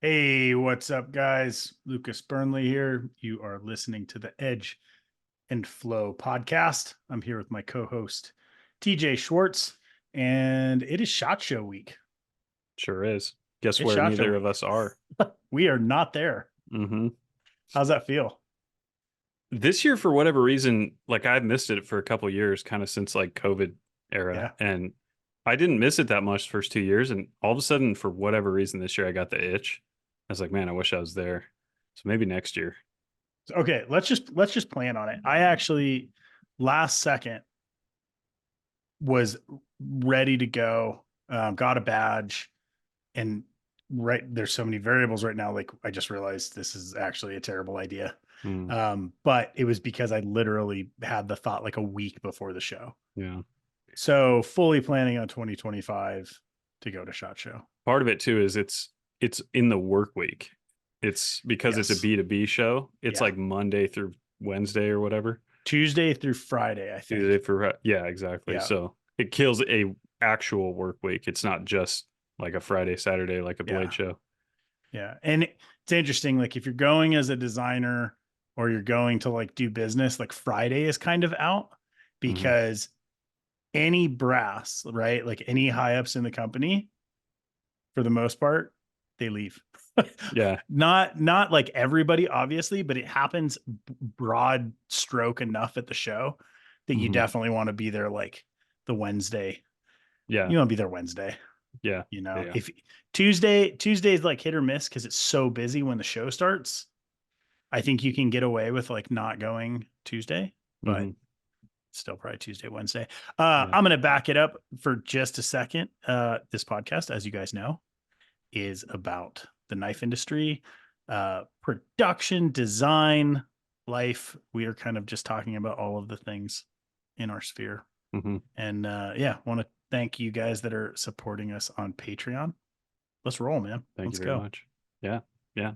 Hey, what's up, guys? Lucas Burnley here. You are listening to the Edge and Flow podcast. I'm here with my co host, TJ Schwartz, and it is SHOT Show week. Sure is. Guess It's where SHOT Show neither of week. us are. We are not there. hmm How's that feel? This year, for whatever reason, like I've missed it for a couple years, kind of since like COVID Yeah. era, and I didn't miss it that much the first 2 years, and all of a sudden, for whatever reason, this year I got the itch. I was like, man, I wish I was there. So maybe next year. Okay, let's just plan on it. I actually last second was ready to go, got a badge, and right there's so many variables right now. Like I just realized this is actually a terrible idea. Mm, But it was because I literally had the thought like a week before the show. yeah. So fully planning on 2025 to go to SHOT Show. Part of it too is it's in the work week. It's because it's a Yes. B2B show. It's Yeah. like Monday through Wednesday or whatever. Tuesday through Friday, I Tuesday think. for yeah, exactly. Yeah. So it kills a actual work week. It's not just like a Friday, Saturday, like a Yeah. Blade show. Yeah. And it's interesting. Like if you're going as a designer or you're going to like do business, like Friday is kind of out hmm because any brass, right? Like any high ups in the company, for the most part, they leave. Yeah. Not like everybody, obviously, but it happens broad stroke enough at the show that you hmm definitely want to be there like the Wednesday. Yeah. You want to be there Wednesday. Yeah. You Yeah. know, Yeah. if Tuesday is like hit or miss because it's so busy when the show starts. I think you can get away with like not going Tuesday, but hmm still probably Tuesday, Wednesday. Yeah. I'm going to back it up for just a second. This podcast, as you guys know, is about the knife industry, production, design, life. We are kind of just talking about all of the things in our sphere. hmm And yeah, want to thank you guys that are supporting us on Patreon. Let's roll, man. Thank you Let's very go. much. Yeah. Yeah.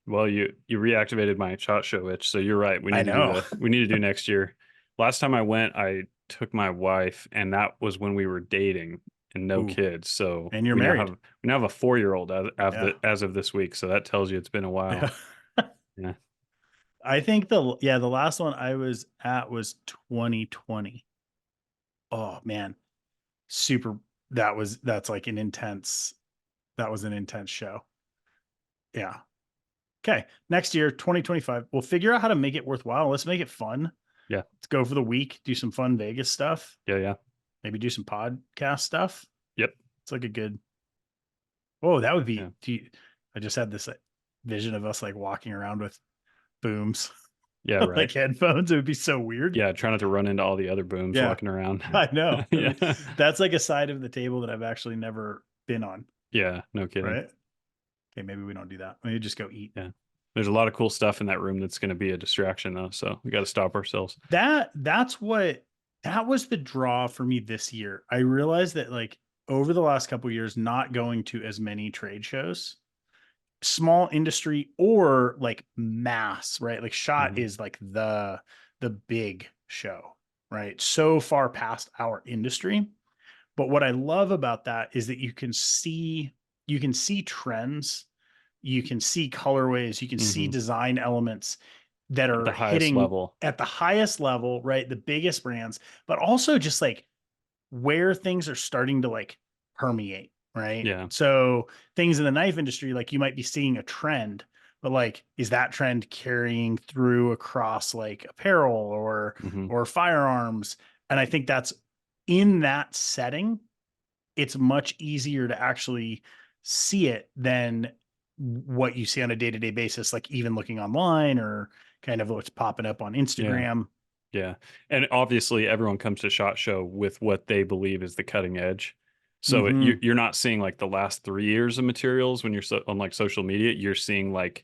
Well, you reactivated my shot show itch, so you're right. I know. We need to do next year. Last time I went, I took my wife, and that was when we were dating and no Ooh, kids. So and you're married. we now have a 4-year-old Yeah. as of this week. So that tells you it's been a while. Yeah. Yeah. I think the last one I was at was 2020. Oh man, super. That's like that was an intense show. Yeah. Okay. Next year, 2025, we'll figure out how to make it worthwhile. Let's make it fun. Yeah. Let's go for the week, do some fun Vegas stuff, Yeah. Yeah. maybe do some podcast stuff. Yep. It's like a good, oh, that would Yeah. be, I just had this vision of us like walking around with booms, Yeah. like Right. headphones. It would be so weird. Yeah. Try not to run into all the other booms Yeah. walking around. I know. Yeah. That's like a side of the table that I've actually never been on. Yeah. No kidding. Right. Okay. Maybe we don't do that. Maybe just go eat. Yeah. There's a lot of cool stuff in that room that's going to be a distraction though. So we got to stop ourselves. That's what that was the draw for me this year. I realized that like over the last couple years, not going to as many trade shows, small industry or like mass, right? Like SHOT hmm is like the big show, right? So far past our industry. But what I love about that is that you can see trends, you can see colorways, you can see hmm design elements that At are the highest hitting level. at the highest level, right? The biggest brands, but also just like where things are starting to like permeate, right? Yeah. So things in the knife industry, like you might be seeing a trend, but like, is that trend carrying through across like apparel hmm or firearms? And I think that's in that setting, it's much easier to actually see it than what you see on a day-to-day basis, like even looking online or kind of what's popping up on Yeah. Instagram. Yeah. And obviously, everyone comes to SHOT Show with what they believe is the cutting edge. So Mm-hmm. you're not seeing like the last 3 years of materials when you're on like social media. You're seeing like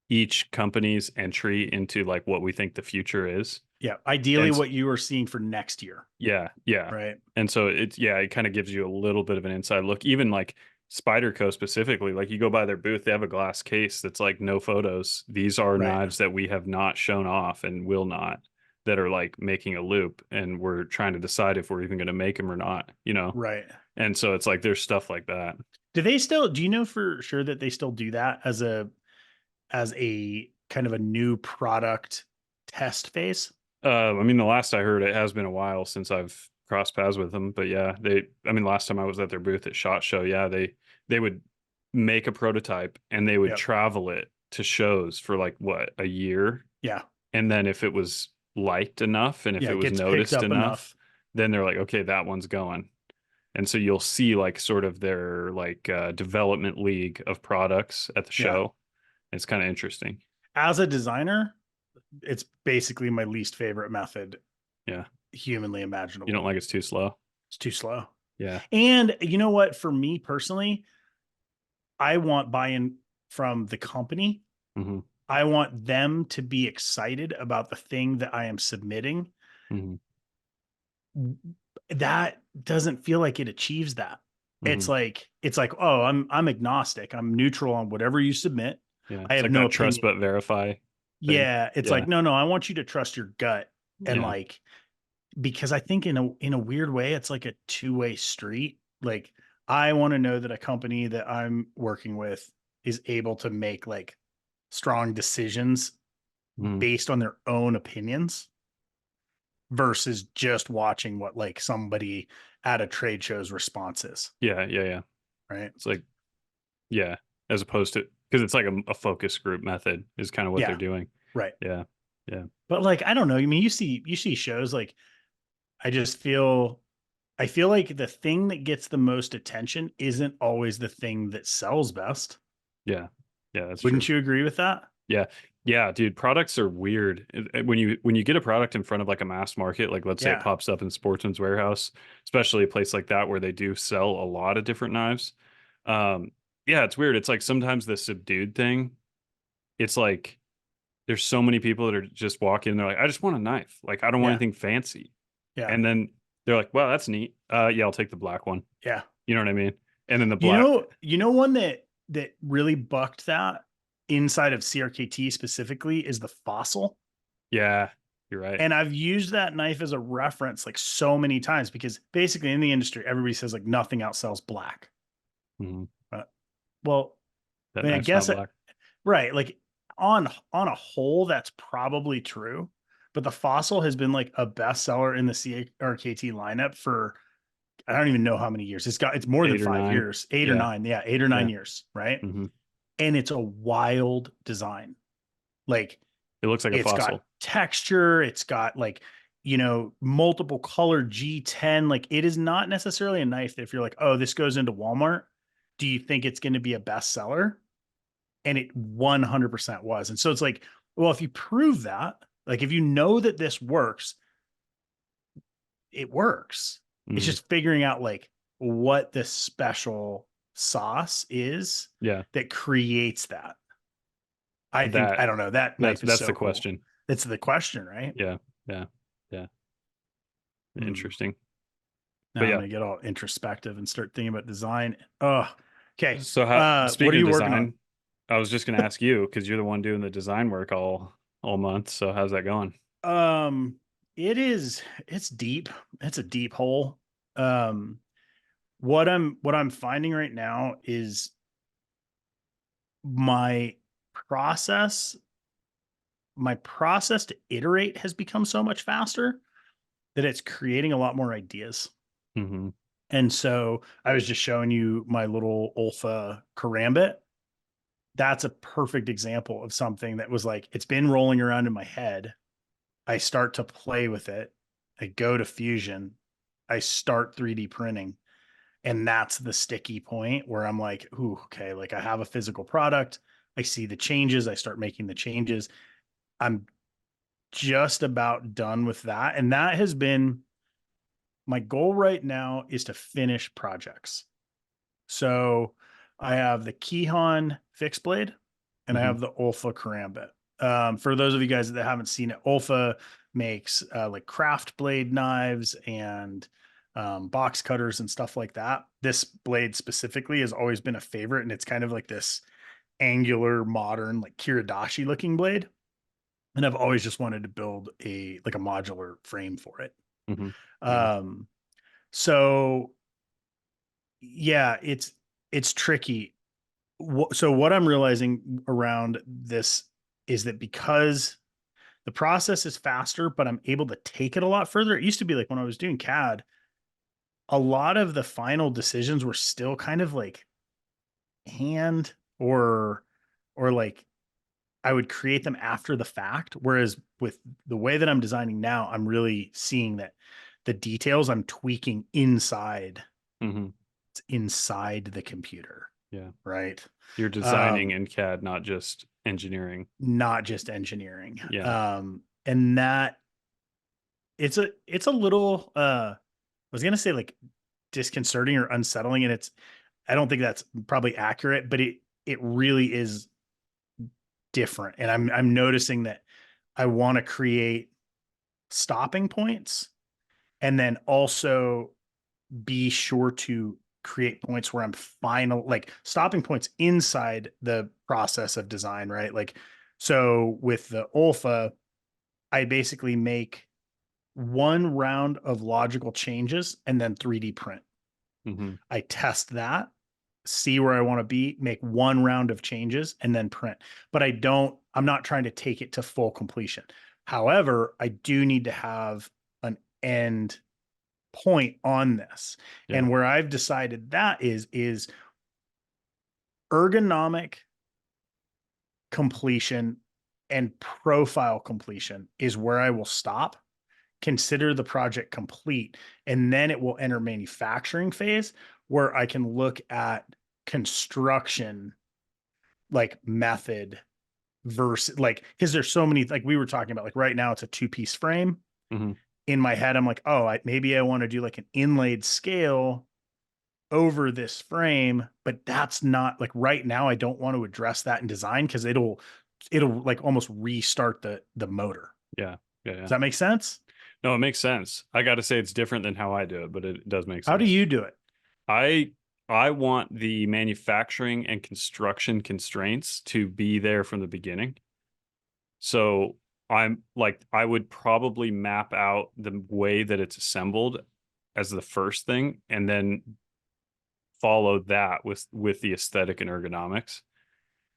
each company's entry into like what we think the future is. Yeah. Ideally, And what you are seeing for next year, yeah, yeah. right? And so it kind of gives you a little bit of an inside look. Even like Spyderco specifically, like you go by their booth, they have a glass case that's like no photos. These are Right. knives that we have not shown off and will not, that are like making a loop, and we're trying to decide if we're even going to make them or not, you know? Right. And so it's like there's stuff like that. do you know for sure that they still do that as a kind of a new product test phase? I mean, the last I heard, it has been a while since I've crossed paths with them, but yeah, I mean, last time I was at their booth at SHOT Show, yeah, they would make a prototype and they would Yep. travel it to shows for like what, a year, Yeah. and then if it was liked enough and if Yeah. it It was gets picked noticed up enough, enough. then they're like, okay, that one's going. And so you'll see like sort of their like development league of products at the Yeah. show. It's kind of interesting. As a designer, it's basically my least favorite method Yeah. humanly You don't imaginable. like it's too slow. It's too slow. Yeah. And you know what? For me personally, I want buy-in from the company. Hmm. I want them to be excited about the thing that I am submitting. Hmm. That doesn't feel like it achieves that. Hmm. It's like, oh, I'm agnostic. I'm neutral on whatever you submit. Yeah. I It's have like no that trust opinion. but verify thing. Yeah, it's Yeah. like, no, I want you to trust your gut. And Yeah. like, because I think in a weird way, it's like a two-way street. Like, I want to know that a company that I'm working with is able to make like strong decisions Mhm. based on their own opinions versus just watching what like somebody at a trade show's response is, Yeah. Yeah. Yeah. right? It's like, yeah, as opposed to, because it's like a focus group method is kind of what they're Yeah, doing. right. Yeah. Yeah. But like, I don't know. I mean, you see shows like I just feel I feel like the thing that gets the most attention isn't always the thing that sells best. Yeah. Yeah. That's true. Wouldn't you agree with that? Yeah. Yeah, dude, products are weird. When you get a product in front of like a mass market, like let's say it Yeah. pops up in Sportsman's Warehouse, especially a place like that where they do sell a lot of different knives. Um, yeah, it's weird. It's like sometimes the subdued thing, it's like there's so many people that are just walking and they're like, I just want a knife. Like I don't want Yeah. anything fancy. Yeah. And then they're like, well, that's neat. Yeah, I'll take the black one. Yeah. You know what I mean? And then the You black, know, you know one that really bucked that inside of CRKT specifically is the Fossil. yeah, you're right. And I've used that knife as a reference like so many times because basically in the industry, everybody says like nothing outsells black. Mhm. But, well, That I mean, I knife's not guess black. right. Like on a whole, that's probably true. But the Fossil has been like a bestseller in the CRKT lineup for I don't even know how many years. It's more than Eight or 9. 5 years, eight or Yeah, nine. Yeah, 8 or 9 yeah. years, right? Hmm. And it's a wild design. Like It looks like a it's got fossil. texture, it's got like, multiple color G10. Like it is not necessarily a knife that if you're like, oh, this goes into Walmart, do you think it's going to be a bestseller? And it 100% was. And so it's like, well, if you prove that, like if you know that this works, it works. It's Hmm. just figuring out like what the special sauce is Yeah, that creates that. I think that I don't know. That knife is that's the so cool. question. It's the question, right? Yeah, yeah, yeah. Hmm. Interesting. But Now I'm yeah. gonna get all introspective and start thinking about design. Oh, okay. So how, What are speaking of you working on? design, I was just going to ask you because you're the one doing the design work all month. So how's that going? Um, it's deep. It's a deep hole. Um, what I'm finding right now is my process my process to iterate has become so much faster that it's creating a lot more ideas. Hmm. And so I was just showing you my little Olfa karambit. That's a perfect example of something that was like, it's been rolling around in my head. I start to play with it. I go to Fusion. I start 3D printing. And that's the sticky point where I'm like, ooh, okay, like I have a physical product. I see the changes. I start making the changes. I'm just about done with that. And that has been my goal right now is to finish projects. So I have the Kihon fixed blade and I Hmm. have the Olfa karambit. For those of you guys that haven't seen it, Olfa makes like craft blade knives and box cutters and stuff like that. This blade specifically has always been a favorite, and it's kind of like this angular, modern, like Kiradashi looking blade. And I've always just wanted to build a modular frame for it. Hmm. Yeah. Um, so yeah, it's tricky. So what I'm realizing around this is that because the process is faster, but I'm able to take it a lot further. It used to be like when I was doing CAD, a lot of the final decisions were still kind of like hand or like I would create them after the fact. Whereas with the way that I'm designing now, I'm really seeing that the details I'm tweaking Hmm. inside the computer, Yeah. right? You're designing Um, in CAD, not just engineering. not just engineering. Yeah. And that it's a little I was gonna say like disconcerting or unsettling, and it's I don't think that's probably accurate, but it really is different. And I'm noticing that I want to create stopping points and then also be sure to create points where I'm final, like stopping points inside the process of design, right? Like, so with the Olfa, I basically make one round of logical changes and then 3D print. Hmm. I test that, see where I want to be, make one round of changes and then print. But I'm not trying to take it to full completion. However, I do need to have an end point on this. Yeah. And where I've decided that is ergonomic completion and profile completion is where I will stop, consider the project complete, and then it will enter manufacturing phase where I can look at construction like method versus like because there's so many like we were talking about like right now it's a two-piece frame. Hmm. In my head I'm like, oh, maybe I want to do like an inlaid scale over this frame, but that's not like right now I don't want to address that in design because it'll like almost restart the motor. Yeah. Yeah. Does Yeah. that make sense? No, it makes sense. I got to say it's different than how I do it, but it does make How do sense. you do it? I I want the manufacturing and construction constraints to be there from the beginning. So I'm like I would probably map out the way that it's assembled as the first thing and then follow that with the aesthetic and ergonomics.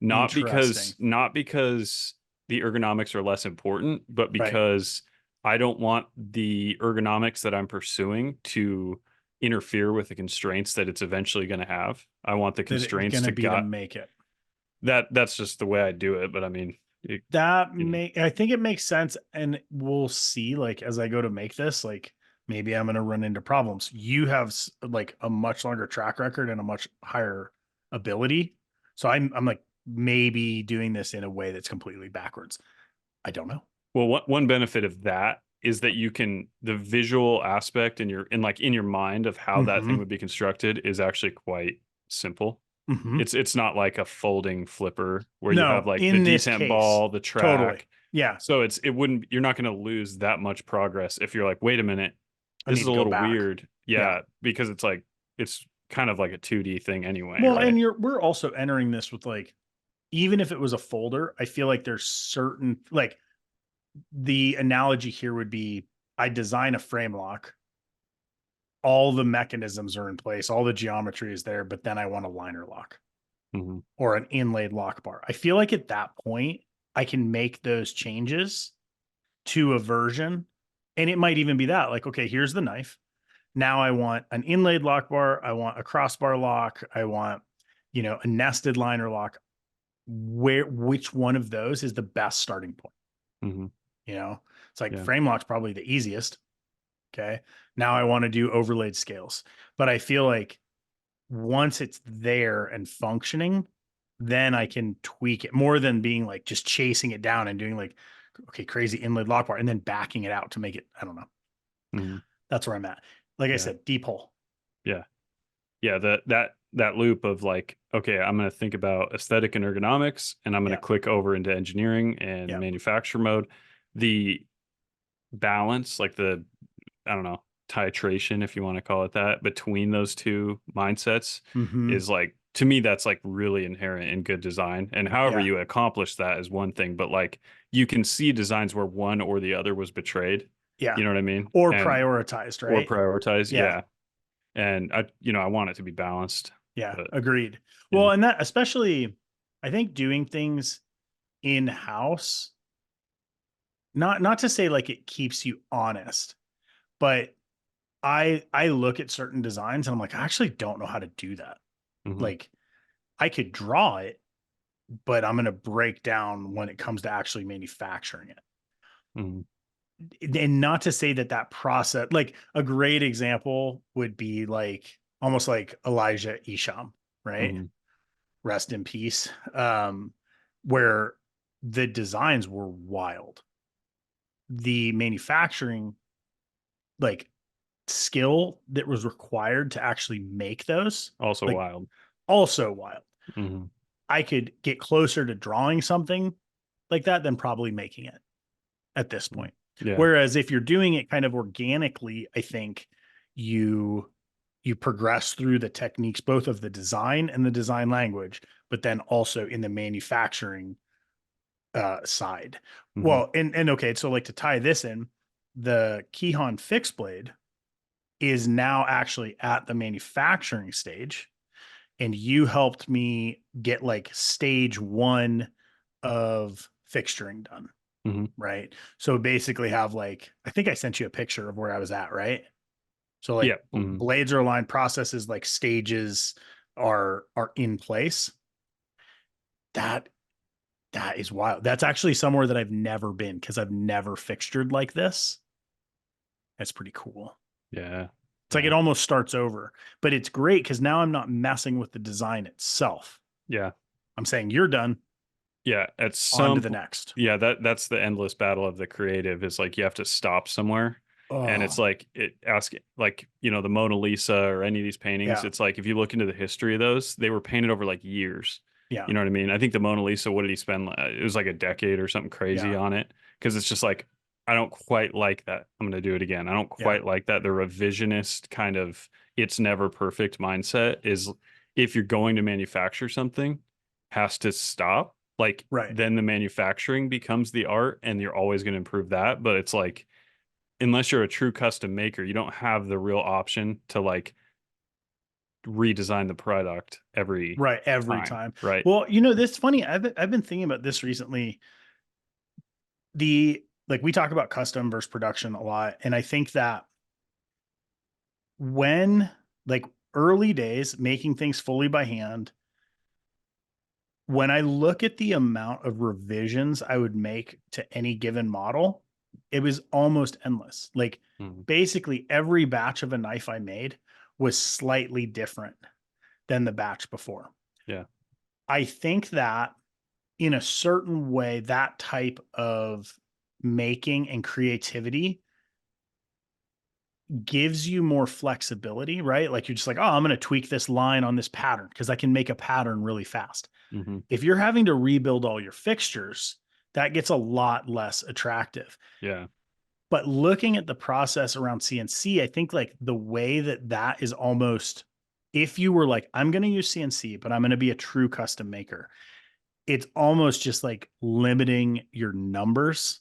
Interesting. Not because the ergonomics are less important, but Right. because I don't want the ergonomics that I'm pursuing to interfere with the constraints that it's eventually going to have. I want the That it's constraints going to to be to got make it. that's just the way I do it, but I mean, That you know. I think it makes sense. And we'll see, like, as I go to make this, like, maybe I'm going to run into problems. You have like a much longer track record and a much higher ability. So I'm like, maybe doing this in a way that's completely backwards. I don't know. Well, one benefit of that is that you can the visual aspect in your mind of how that thing Mm-hmm. would be constructed is actually quite simple. Mm-hmm. It's not like a folding flipper where you have No, like the in this detent case, ball, the totally. track. Yeah. So it wouldn't you're not going to lose that much progress if you're like, wait a minute, I this need is to a go little back. weird. Yeah. Yeah, because it's kind of like a 2D thing anyway, Well, right? and we're also entering this with like, even if it was a folder, I feel like there's certain like the analogy here would be I design a frame lock, all the mechanisms are in place, all the geometry is there, but then I want a liner lock Hmm. or an inlaid lock bar. I feel like at that point, I can make those changes to a version. And it might even be that like, okay, here's the knife. Now I want an inlaid lock bar. I want a crossbar lock. I want, a nested liner lock. Which one of those is the best starting point? Hmm. You know, it's like Yeah. frame lock's probably the easiest. Okay. Now I want to do overlaid scales, but I feel like once it's there and functioning, then I can tweak it more than being like just chasing it down and doing like, okay, crazy inlaid lock bar and then backing it out to make it, I don't know. Hmm. That's where I'm at. Like I Yeah. said, deep hole. Yeah. Yeah, that loop of like, okay, I'm going to think about aesthetic and ergonomics, and I'm going to Yeah. click over into engineering and Yeah. manufacture mode. The balance, like the, I don't know, titration, if you want to call it that, between those two mindsets Mm-hmm. is like, to me, that's like really inherent in good design. And however Yeah. you accomplish that is one thing, but like you can see designs where one or the other was betrayed. Yeah. You know what I mean? Or And prioritized, or right? prioritize. Yeah. Yeah. And I want it to be balanced. Yeah, But agreed. yeah. Well, and that especially, I think doing things in house, not to say like it keeps you honest, but I look at certain designs and I'm like, I actually don't know how to do that. Hmm. Like I could draw it, but I'm going to break down when it comes to actually manufacturing it. Hmm. And not to say that that process, like a great example would be like almost like Elijah Isham, right? Hmm. Rest in peace. Where the designs were wild. The manufacturing like skill that was required to actually make those, Also like wild. also wild. Hmm. I could get closer to drawing something like that than probably making it at this point. Yeah. Whereas if you're doing it kind of organically, I think you you progress through the techniques both of the design and the design language, but then also in the manufacturing side. Hmm. Well, and okay, so like to tie this in, the Kihon fixed blade is now actually at the manufacturing stage, and you helped me get like stage one of fixturing done, Hmm. right? So basically have like, I think I sent you a picture of where I was at, right? So Yeah. like Hmm. blades are aligned, processes like stages are in place. That that is wild. That's actually somewhere that I've never been because I've never fixtured like this. That's pretty cool. Yeah. It's like Yeah. it almost starts over, but it's great because now I'm not messing with the design itself. Yeah. I'm saying you're done, Yeah. on to the next. Yeah, that's the endless battle of the creative is like you have to stop somewhere. And it's Oh, like like, the Mona Lisa or any of these paintings, yeah, it's like if you look into the history of those, they were painted over like years. yeah, You know what I mean? I think the Mona Lisa, what did he spend? It was like a decade or something crazy yeah, on it. Because it's just like, I don't quite like that. I'm going to do it again. I don't yeah, quite like that. The revisionist kind of it's never perfect mindset is if you're going to manufacture something, has to stop. Like right. then the manufacturing becomes the art and you're always going to improve that. But it's like, unless you're a true custom maker, you don't have the real option to like redesign the product every Right, every time. time. Right. Well, this funny. I've been thinking about this recently. The like we talk about custom versus production a lot, and I think that when like early days making things fully by hand, when I look at the amount of revisions I would make to any given model, it was almost endless. Like Mhm. basically every batch of a knife I made was slightly different than the batch before. Yeah. I think that in a certain way, that type of making and creativity gives you more flexibility, right? Like you're just like, oh, I'm going to tweak this line on this pattern because I can make a pattern really fast. Hmm. If you're having to rebuild all your fixtures, that gets a lot less attractive. Yeah. But looking at the process around CNC, I think like the way that that is almost, if you were like, I'm going to use CNC, but I'm going to be a true custom maker, it's almost just like limiting your numbers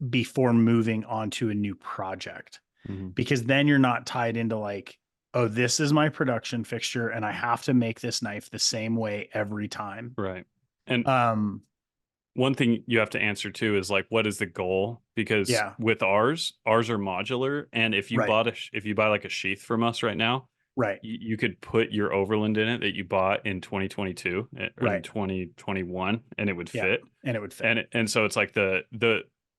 before moving on to a new project, Hmm. because then you're not tied into like, oh, this is my production fixture and I have to make this knife the same way every time. Right. And Um, one thing you have to answer too is like, what is the goal? Because yeah, with ours are modular, and if you right, if you buy like a sheath from us right now, right, you could put your Overland in it that you bought in 2022 or in right. 2021, and it would Yeah. fit. And it would fit. And so it's like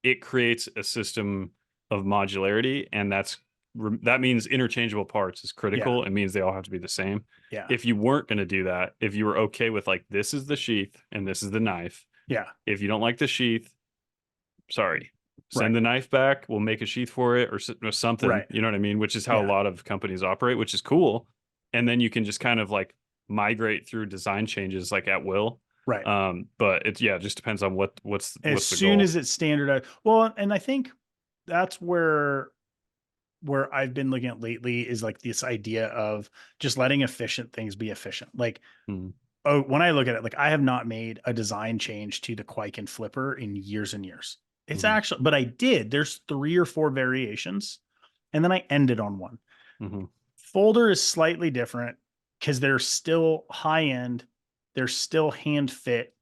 it creates a system of modularity, and that means interchangeable parts is Yeah. critical. It means they all have to be the same. Yeah. If you weren't going to do that, if you were okay with like this is the sheath and this is the knife, Yeah. if you don't like the sheath, sorry, send Right. the knife back. We'll make a sheath for it or something. Right. You know what I mean? Which is how a Yeah. lot of companies operate, which is cool. And then you can just kind of like migrate through design changes like at will. Right. But it's yeah, it just depends on As what's the soon goal. as it's standardized. Well, and I think that's where I've been looking at lately is like this idea of just letting efficient things be efficient. Like, Hmm. oh, when I look at it, like I have not made a design change to the Kwaiken flipper in years and years. It's Hmm. actually, but I did. There's 3 or 4 variations, and then I ended on one. Hmm. Folder is slightly different. because they're still high end, they're still hand fit,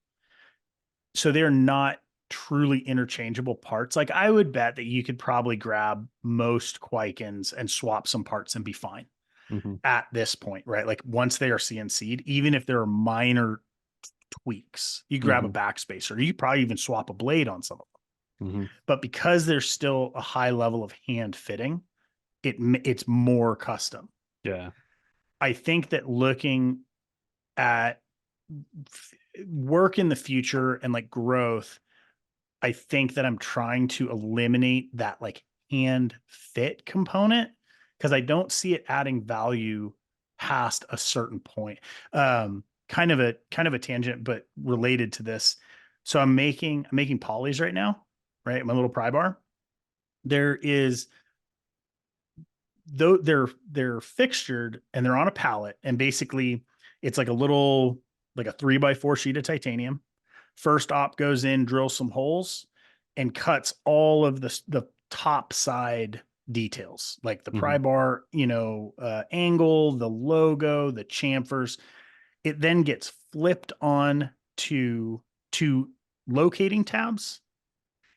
so they're not truly interchangeable parts. Like I would bet that you could probably grab most Quikens and swap some parts and be fine Mm-hmm. at this point, right? Like once they are CNC'd, even if there are minor tweaks, you grab a Mm-hmm. backspacer, you probably even swap a blade on some of them. Mm-hmm. But because there's still a high level of hand fitting, it's more custom. Yeah. I think that looking at work in the future and like growth, I think that I'm trying to eliminate that like hand fit component because I don't see it adding value past a certain point. Kind of a tangent, but related to this. So I'm making polys right now, right? My little pry bar. There is though they're fixtured and they're on a pallet, and basically it's like a little like a 3x4 sheet of titanium. First op goes in, drills some holes, and cuts all of the top side details, like the Mm-hmm. pry bar, angle, the logo, the chamfers. It then gets flipped on to two locating tabs,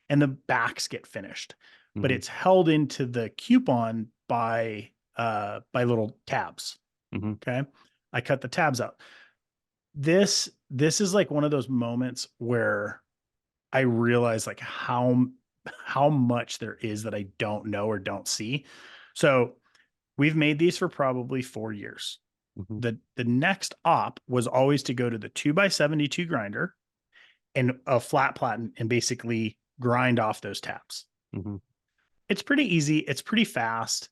and the backs get finished, but Mm-hmm. it's held into the coupon by little tabs. Mm-hmm. Okay. I cut the tabs out. This is like one of those moments where I realize like how much there is that I don't know or don't see. So we've made these for probably 4 years. Mm-hmm. The next op was always to go to the 2x72 grinder and a flat platen and basically grind off those tabs. Mm-hmm. It's pretty easy. It's pretty fast.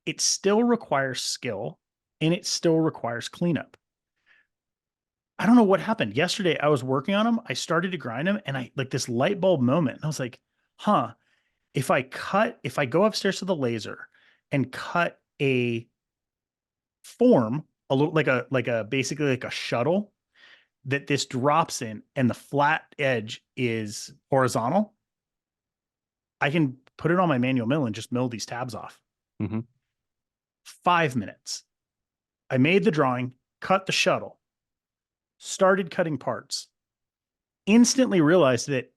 It still requires skill and it still requires cleanup. I don't know what happened. Yesterday I was working on them. I started to grind them and I like this light bulb moment. And I was like, huh, if I go upstairs to the laser and cut a form, a little like a basically like a shuttle that this drops in and the flat edge is horizontal, I can put it on my manual mill and just mill these tabs off. Mm-hmm. 5 minutes. I made the drawing, cut the shuttle, started cutting parts, instantly realized that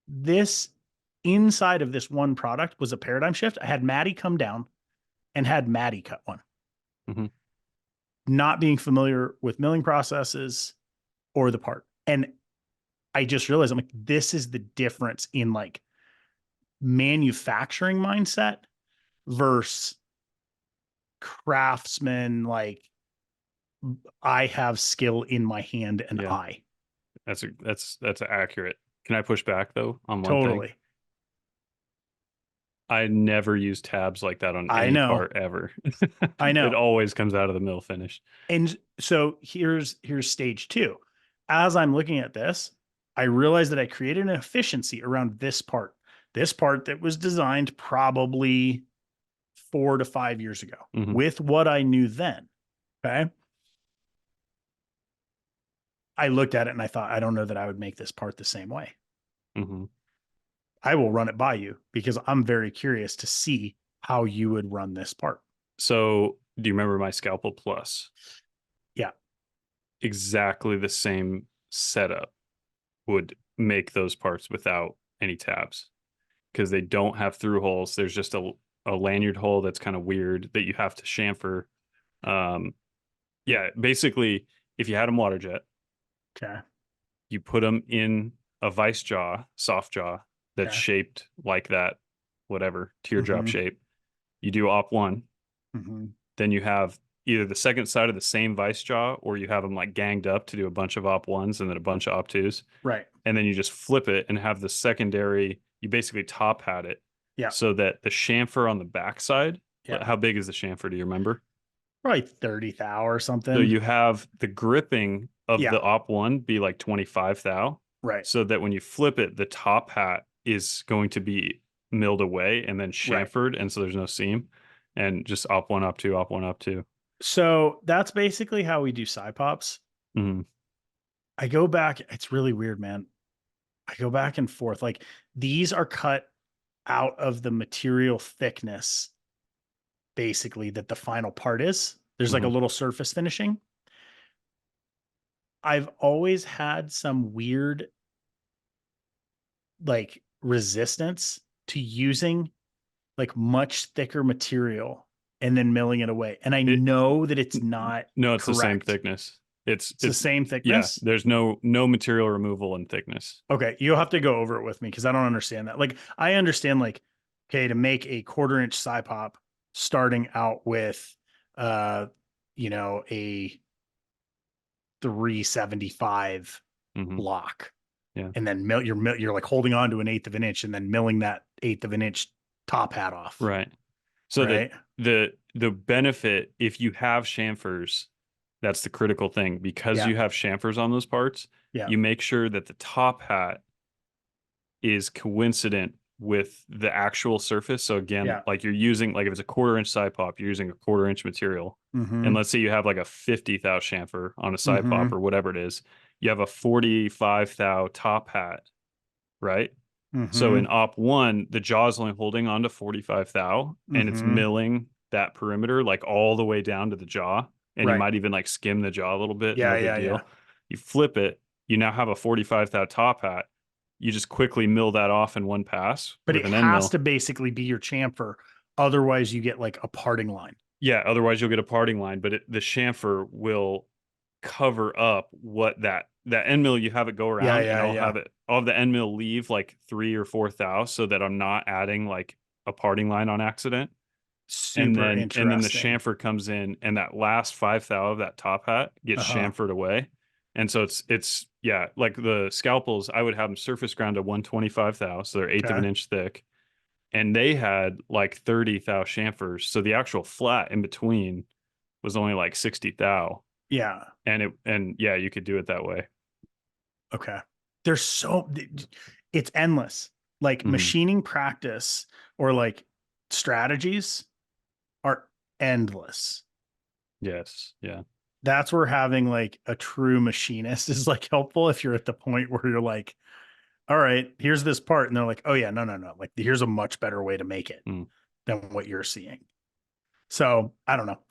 this inside of this one product was a paradigm shift. I had Maddie come down and had Maddie cut one. Mm-hmm. Not being familiar with milling processes or the part. And I just realized I'm like, this is the difference in like manufacturing mindset versus craftsman. Like I have skill in my hand and Yeah. eye. That's accurate. Can I push back though on one thing? Totally. I never use tabs like that on I any know. part ever. I It know. always comes out of the mill finish. And so here's stage two. As I'm looking at this, I realized that I created an efficiency around this part. This part that was designed probably 4 to 5 years ago Mm-hmm. with what I knew then. Okay. I looked at it and I thought, I don't know that I would make this part the same way. Mm-hmm. I will run it by you because I'm very curious to see how you would run this part. So do you remember my Scalpel Plus? Yeah. Exactly the same setup would make those parts without any tabs because they don't have through holes. There's just a lanyard hole that's kind of weird that you have to chamfer. Yeah, basically, if you had them water jet, Okay. you put them in a vice jaw, soft jaw that's Okay. shaped like that, whatever teardrop Mhm. shape. You do op one, Mm-hmm. then you have either the second side of the same vice jaw or you have them like ganged up to do a bunch of op ones and then a bunch of op twos. Right. And then you just flip it and have the secondary, you basically top hat it. Yeah. So that the chamfer on the backside, Yeah. how big is the chamfer? Do you remember? Probably 30 thou or something. So you have the gripping of Yeah. the op one be like 25 thou. Right. So that when you flip it, the top hat is going to be milled away and then Right. chamfered. And so there's no seam. And just op one, op two, op one, op two. So that's basically how we do side pops. Mm-hmm. I go back. It's really weird, man. I go back and forth. Like these are cut out of the material thickness, basically, that the final part is. There's like a Mhm. little surface finishing. I've always had some weird like resistance to using like much thicker material and then milling it away. And I It know that it's not no, it's the same correct. thickness. It's the same Yeah, thickness. there's no material removal in thickness. Okay, you'll have to go over it with me because I don't understand that. Like, I understand, like, okay, to make a 1/4 inch sci pop, starting out with, uh, a 375 Mhm. block, Yeah. and then you're like holding on to an eighth of an inch, and then milling that eighth of an inch top hat off, Right. So right? the benefit, if you have chamfers, that's the critical thing. Because Yeah, you have chamfers on those parts, yeah, you make sure that the top hat is coincident with the actual surface. So again, yeah. like you're using, like if it's a 1/4 inch side pop, you're using a 1/4 inch material. And Mm-hmm. let's say you have like a 50 thou chamfer on a side pop Mm-hmm. or whatever it is, you have a 45 thou top hat, right? So in Mm-hmm. op one, the jaw is only holding on to 45 thou and it's Mm-hmm. milling that perimeter like all the way down to the jaw. And you Right. might even like skim the jaw a little bit, Yeah, no big yeah, yeah. deal. You flip it, you now have a 45 thou top hat. You just quickly mill that off in one pass But with it an end has mill. to basically be your chamfer. Otherwise, you get like a parting line. Yeah, otherwise you'll get a parting line, but the chamfer will cover up what that end mill you have it go Yeah, around, and yeah, yeah. I'll have the end mill leave like 3 or 4 thou so that I'm not adding like a parting line on accident. And Super then the interesting. chamfer comes in and that last 5 thou of that top hat gets Uh-huh. chamfered away. And so it's yeah, like the scalpels, I would have them surface ground to 125 thou, so they're eighth of an Okay. inch thick. And they had like 30 thou chamfers. So the actual flat in between was only like 60 thou. Yeah. And yeah, you could do it that way. Okay. There's so it's endless. Like Mhm. machining practice or like strategies are endless. Yes. Yeah. That's where having like a true machinist is like helpful if you're at the point where you're like, all right, here's this part. And they're like, oh yeah, no, no, no. Like here's a much better way to make it Mm. than what you're seeing. So I don't know.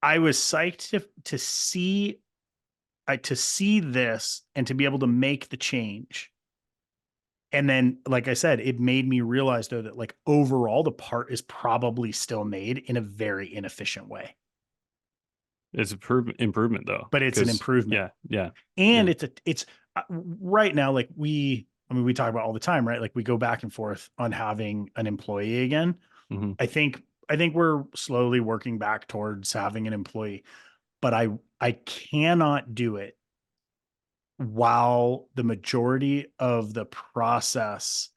I was psyched to see this and to be able to make the change. And then, like I said, it made me realize though that like overall the part is probably still made in a very inefficient way, It's improvement though, but it's an because improvement. yeah, yeah, And yeah. it's right now, like I mean, we talk about all the time, right? Like we go back and forth on having an employee again. Hmm. I think we're slowly working back towards having an employee, but I cannot do it while the majority of the process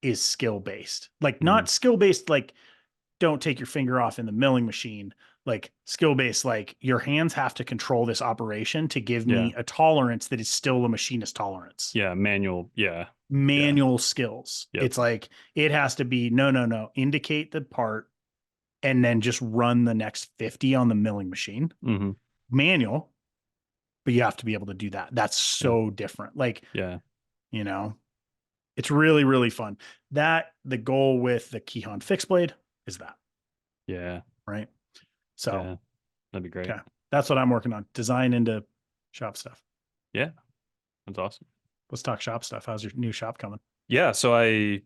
is skill based. Like Hmm. not skill based, like don't take your finger off in the milling machine. Like skill based, like your hands have to control this operation to give Yeah, me a tolerance that is still a machinist tolerance. yeah. Manual. Yeah, yeah. Manual skills. Yep. It's like it has to be no, no, no. Indicate the part and then just run the next 50 on the milling machine. Hmm. Manual, but you have to be able to do that. That's Yeah, so different. Like, yeah, you know, it's really, really fun. That the goal with the Keyhon fixed blade is that, yeah, right? So, yeah. That'd be great. okay. That's what I'm working on. Design into shop stuff. Yeah, that's awesome. Let's talk shop stuff. How's your new shop coming? Yeah, so I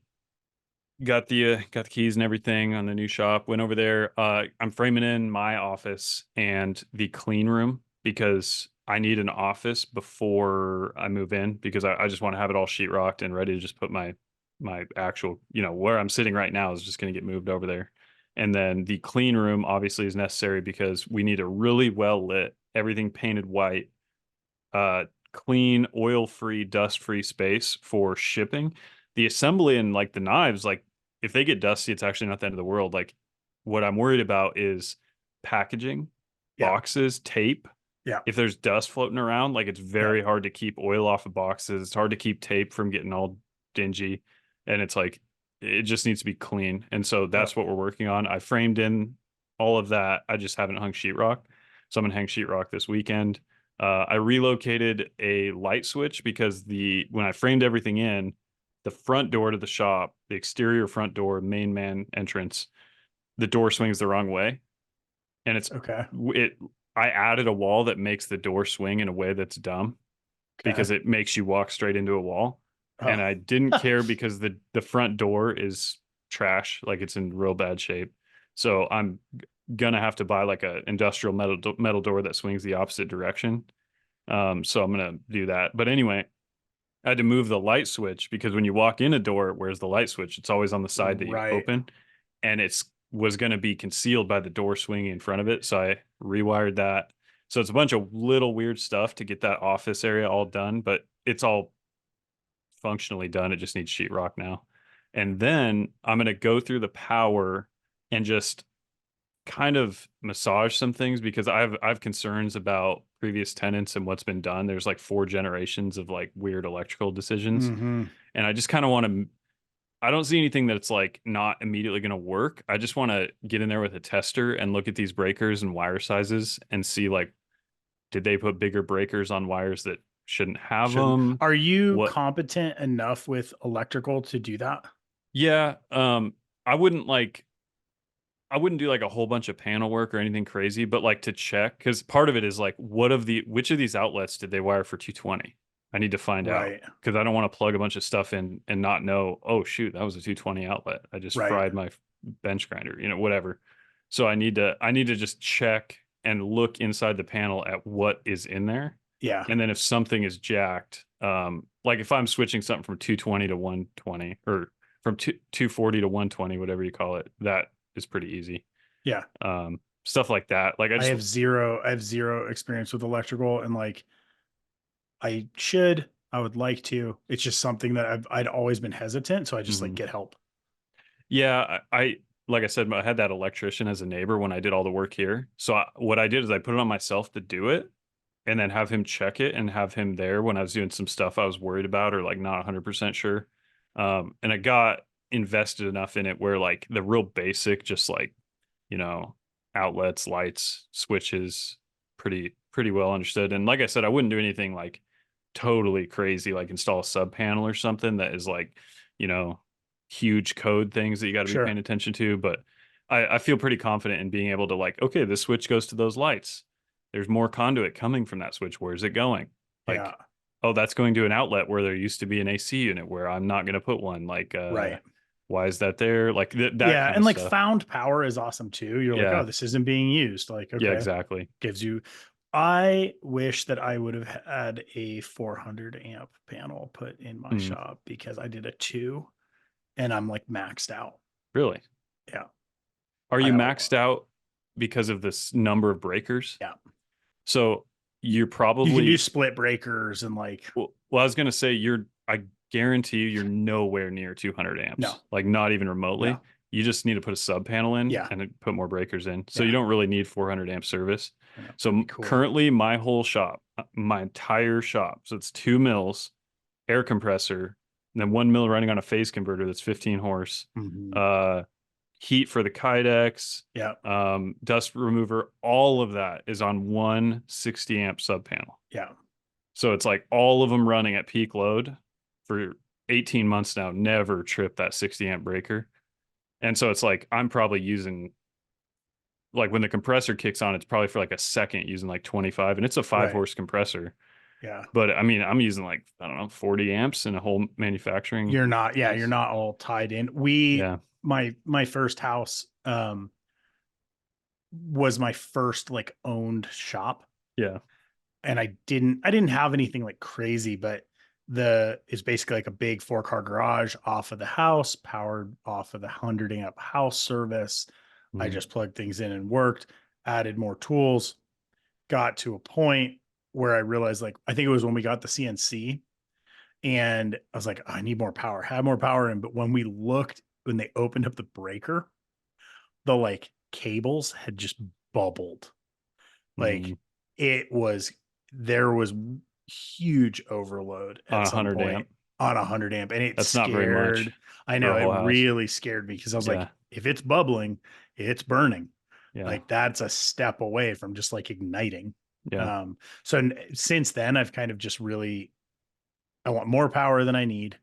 got the keys and everything on the new shop. Went over there. I'm framing in my office and the clean room because I need an office before I move in because I just want to have it all sheetrocked and ready to just put my actual, where I'm sitting right now is just going to get moved over there. And then the clean room obviously is necessary because we need a really well lit, everything painted white, uh, clean, oil-free, dust-free space for shipping. The assembly and like the knives, like if they get dusty, it's actually not the end of the world. Like what I'm worried about is packaging, Yeah. boxes, tape. Yeah. If there's dust floating around, like it's Yeah. very hard to keep oil off of boxes. It's hard to keep tape from getting all dingy. And it's like it just needs to be clean. And so Yeah. that's what we're working on. I framed in all of that. I just haven't hung sheetrock. So I'm gonna hang sheetrock this weekend. I relocated a light switch because when I framed everything in, the front door to the shop, the exterior front door, main man entrance, the door swings the wrong way. and it's Okay. it. I added a wall that makes the door swing in a way that's dumb Okay. because it makes you walk straight into a wall. And Oh. I didn't care because the front door is trash, like it's in real bad shape. So I'm gonna have to buy like a industrial metal door that swings the opposite direction. So I'm gonna do that. But anyway, I had to move the light switch because when you walk in a door, where's the light switch? It's always on the side that you Right. open, and it's was going to be concealed by the door swinging in front of it. So I rewired that. So it's a bunch of little weird stuff to get that office area all done, but it's all functionally done. It just needs sheetrock now. And then I'm going to go through the power and just kind of massage some things because I've concerns about previous tenants and what's been done. There's like 4 generations of like weird electrical decisions. Mm-hmm. And I just kind of want to I don't see anything that's like not immediately going to work. I just want to get in there with a tester and look at these breakers and wire sizes and see like did they put bigger breakers on wires that shouldn't have Shouldn't. them? Are you What competent enough with electrical to do that? Yeah, I wouldn't like I wouldn't do like a whole bunch of panel work or anything crazy, but like to check because part of it is like which of these outlets did they wire for 220? I need to find out Right. because I don't want to plug a bunch of stuff in and not know, oh shoot, that was a 220 outlet. I just Right. fried my bench grinder, whatever. So I need to just check and look inside the panel at what is in there. Yeah. And then if something is jacked, like if I'm switching something from 220 to 120 or from 240 to 120, whatever you call it, that is pretty easy. Yeah. Stuff like that. Like I have zero experience with electrical, and like I would like to. It's just something that I'd always been hesitant. So I just like Mhm. get help. Yeah, like I said, I had that electrician as a neighbor when I did all the work here. So what I did is I put it on myself to do it and then have him check it and have him there when I was doing some stuff I was worried about or like not 100% sure. And I got invested enough in it where like the real basic, just like, you know, outlets, lights, switches, pretty well understood. And like I said, I wouldn't do anything like totally crazy, like install a sub panel or something that is like, you know, huge code things that you got to be Sure. paying attention to. But I feel pretty confident in being able to like, okay, this switch goes to those lights. There's more conduit coming from that switch. Where's it going? Yeah. Like, oh, that's going to an outlet where there used to be an AC unit where I'm not going to put one. Like, Right. why is that there? Like that Yeah. kind And of like stuff. found power is awesome too. You're like, oh, Yeah. this isn't being used. Like, Yeah, okay. exactly. Gives you, I wish that I would have had a 400 amp panel put in my Mm, shop because I did a 2 and I'm like maxed out. really? Yeah. Are I you have maxed out because of this number of breakers? yeah. So you're You can do probably split breakers and like, well, I was gonna say I guarantee you're nowhere near 200 no, amps, like not even remotely. no. You just need to put a sub panel in Yeah. and then put more breakers in. So you Yeah. don't really need 400 amp service. I know. So That'd be cool. currently my whole shop, my entire shop, so it's 2 mills, air compressor, and then 1 mill running on a phase converter that's 15 horse. Mhm. Uh, heat for the Kydex, Yeah. dust remover, all of that is on one 60 amp sub panel. Yeah. So it's like all of them running at peak load for 18 months now, never tripped that 60 amp breaker. And so it's like I'm probably using like when the compressor kicks on, it's probably for like a second using like 25 and it's a 5 Right. horse compressor. Yeah. But I mean, I'm using like, I don't know, 40 amps in a whole manufacturing You're not, yeah, you're piece. not all tied in. We, Yeah. my first house, was my first like owned shop. Yeah. And I didn't have anything like crazy, but it's basically like a big 4-car garage off of the house, powered off of the 100 amp house service. I Mhm. just plugged things in and worked, added more tools, got to a point where I realized like, I think it was when we got the CNC and I was like, I need more power, had more power in. But when they opened up the breaker, the like cables had just bubbled. Like Mhm. it was, there was huge overload On at a some 100 point amp. on 100 amp. And it That's not very much scared, I for know a it whole house. really scared me because I was like, Yeah. if it's bubbling, it's burning. Yeah. Like that's a step away from just like igniting. Yeah. So since then, I've kind of just really, I want more power than I need,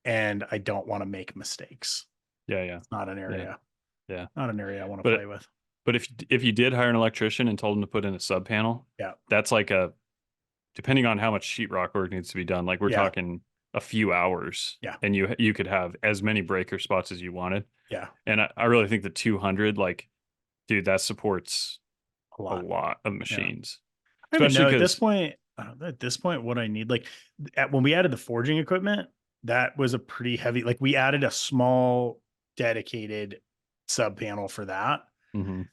and I don't want to make mistakes. Yeah. Yeah. It's not an Yeah. area, Yeah. not an area I want to But play with. But if you did hire an electrician and told him to put in a sub panel, Yeah. that's like a, depending on how much sheetrock work needs to be done, like we're Yeah. talking a few hours, Yeah. and you could have as many breaker spots as you wanted. Yeah. And I really think the 200, like, dude, that supports A a lot. lot of Yeah. machines, I don't even especially know at this because, point. I don't know at this point what I need. Like when we added the forging equipment, that was a pretty heavy. Like we added a small dedicated sub panel for that. mhm,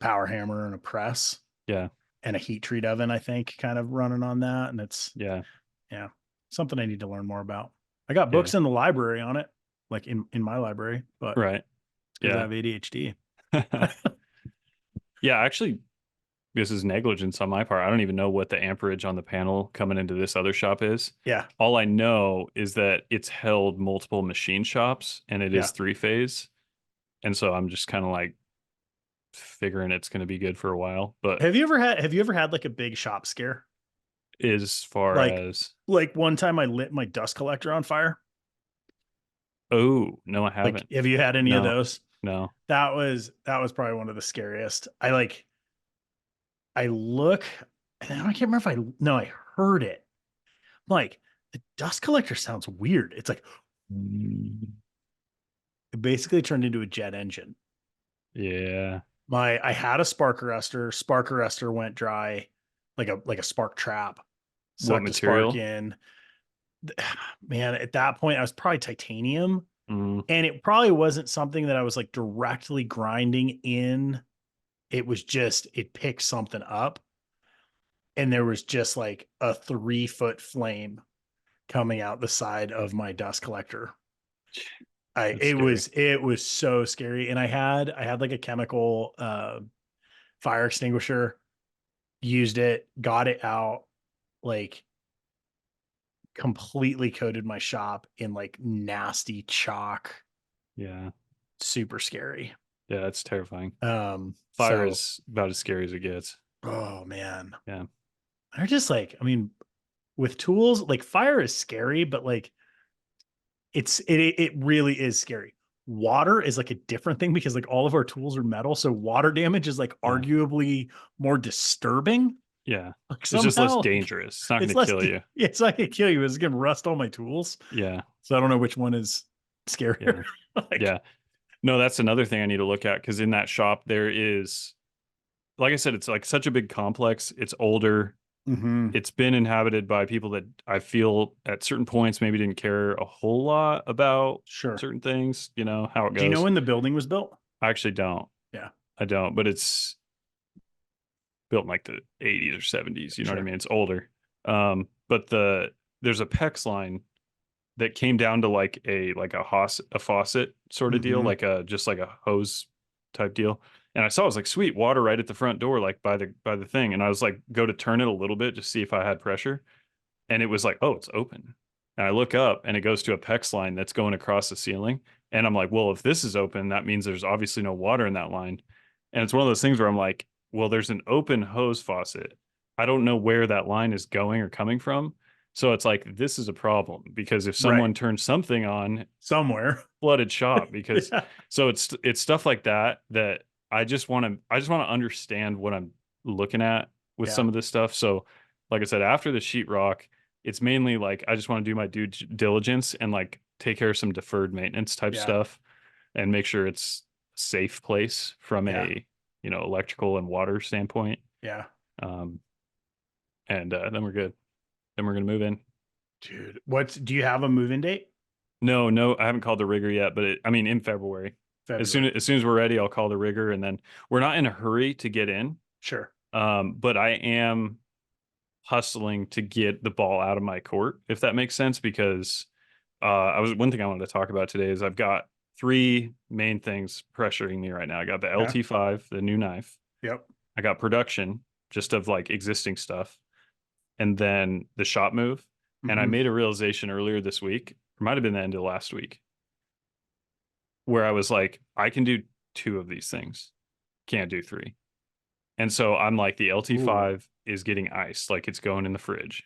Power hammer and a press yeah, and a heat treat oven. I think kind of running on that, and it's yeah, yeah something I need to learn more about. I got yeah, books in the library on it, like in my library, but right, it's because I yeah. have ADHD. Yeah, actually, this is negligence on my part. I don't even know what the amperage on the panel coming into this other shop is. Yeah. All I know is that it's held multiple machine shops and it Yeah. is three phase. And so I'm just kind of like figuring it's going to be good for a while. But Have you ever had like a big shop scare? as far Like as, like one time I lit my dust collector on fire. oh, no, I Like, haven't. have you had any of No, those? no. That was probably one of the scariest. I look, and I can't remember if I no, I heard it. Like the dust collector sounds weird. It's like it basically turned into a jet engine. Yeah. I had a spark arrestor. Spark arrestor went dry, like a spark trap. What Sucked a spark material? in. Man, at that point I was probably titanium. Mm, And it probably wasn't something that I was like directly grinding in. It was just it picked something up. And there was just like a 3 foot flame coming out the side of my dust collector. I that's it scary. was it was so scary. And I had like a chemical fire extinguisher, used it, got it out, like completely coated my shop in like nasty chalk. Yeah. Super scary. Yeah, that's terrifying. Fire So is about as scary as it gets. oh man. Yeah. They're just like, I mean, with tools, like fire is scary, but like it really is scary. Water is like a different thing because like all of our tools are metal, so water damage is like Yeah. arguably more disturbing. Yeah. Like It's just less somehow, like dangerous. It's not going it's to less. kill you. It's not gonna kill you. It's gonna rust all my tools. Yeah. So I don't know which one is scarier. Yeah. Like Yeah. No, that's another thing I need to look at because in that shop there is, like I said, it's like such a big complex. It's older. mhm. It's been inhabited by people that I feel at certain points maybe didn't care a whole lot about Sure. certain things, how it Do you know goes. when the building was built? I actually don't. Yeah. I don't, but it's built in like the 80s or 70s, you know what I Sure. mean? It's older. But there's a PEX line that came down to like a faucet sort of deal, Mhm. like a just like a hose type deal. And I saw it was like sweet water right at the front door, like by the thing. And I was like, go to turn it a little bit, just see if I had pressure. And it was like, oh, it's open. And I look up and it goes to a PEX line that's going across the ceiling. And I'm like, well, if this is open, that means there's obviously no water in that line. And it's one of those things where I'm like, well, there's an open hose faucet. I don't know where that line is going or coming from. So it's like, this is a problem because if Right. someone turns something on, Somewhere. flooded shop because Yeah. so it's stuff like that that I just want to understand what I'm looking at with Yeah. some of this stuff. So like I said, after the sheetrock, it's mainly like I just want to do my due diligence and like take care of some deferred maintenance type Yeah. stuff and make sure it's a safe place from Yeah. a electrical and water standpoint. Yeah. Um, and then we're good. Then we're gonna move in. Dude, do you have a move-in date? No, no, I haven't called the rigger yet, but I mean in February. As soon February. as soon as we're ready, I'll call the rigger, and then we're not in a hurry to get in. Sure. But I am hustling to get the ball out of my court, if that makes sense, because one thing I wanted to talk about today is I've got three main things pressuring me right now. I got the Okay. LT5, the new knife. Yep. I got production just of like existing stuff, and then the shop move. And I Mhm. made a realization earlier this week, or might have been the end of last week, where I was like, I can do two of these things, can't do three. And so I'm like, the Ooh. LT5 is getting iced, like it's going in the fridge.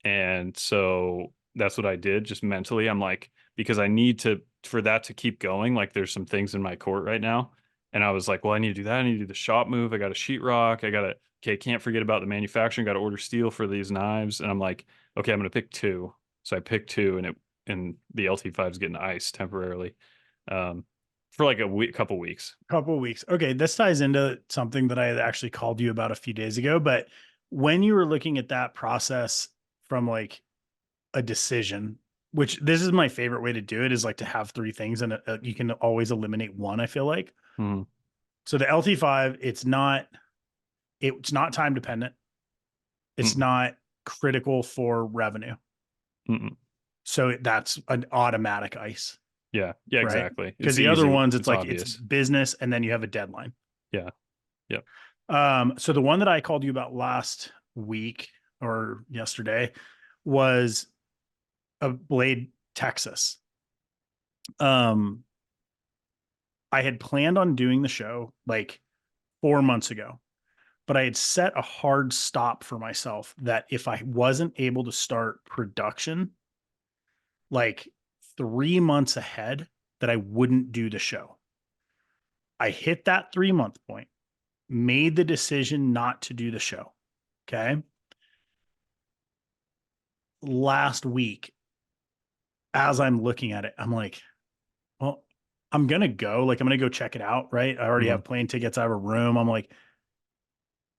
And so that's what I did just mentally. I'm like, because I need for that to keep going, like there's some things in my court right now. And I was like, well, I need to do that. I need to do the shop move. I got a sheetrock. Okay, can't forget about the manufacturing. Got to order steel for these knives. And I'm like, okay, I'm going to pick two. So I picked two, and the LT5 is getting iced temporarily, um, for like a week, couple weeks. Couple of weeks. Okay, this ties into something that I had actually called you about a few days ago. But when you were looking at that process from like a decision, which this is my favorite way to do it, is like to have three things and you can always eliminate one, I feel like. Mm-hmm. So the LT5, it's not time dependent. It's Mm-mm. not critical for revenue. Mm-mm. So that's an automatic ice, Yeah, right? exactly. Because It's the other easy. ones, it's It's like it's obvious. business and then you have a deadline. Yeah. Yep. So the one that I called you about last week or yesterday was a Blade Texas. Um, I had planned on doing the show like 4 months ago, but I had set a hard stop for myself that if I wasn't able to start production like 3 months ahead, that I wouldn't do the show. I hit that 3 month point, made the decision not to do the show. Okay. Last week, as I'm looking at it, I'm like, well, I'm going to go. Like, I'm going to go check it out. Right. I already Mm-hmm. have plane tickets. I have a room. I'm like,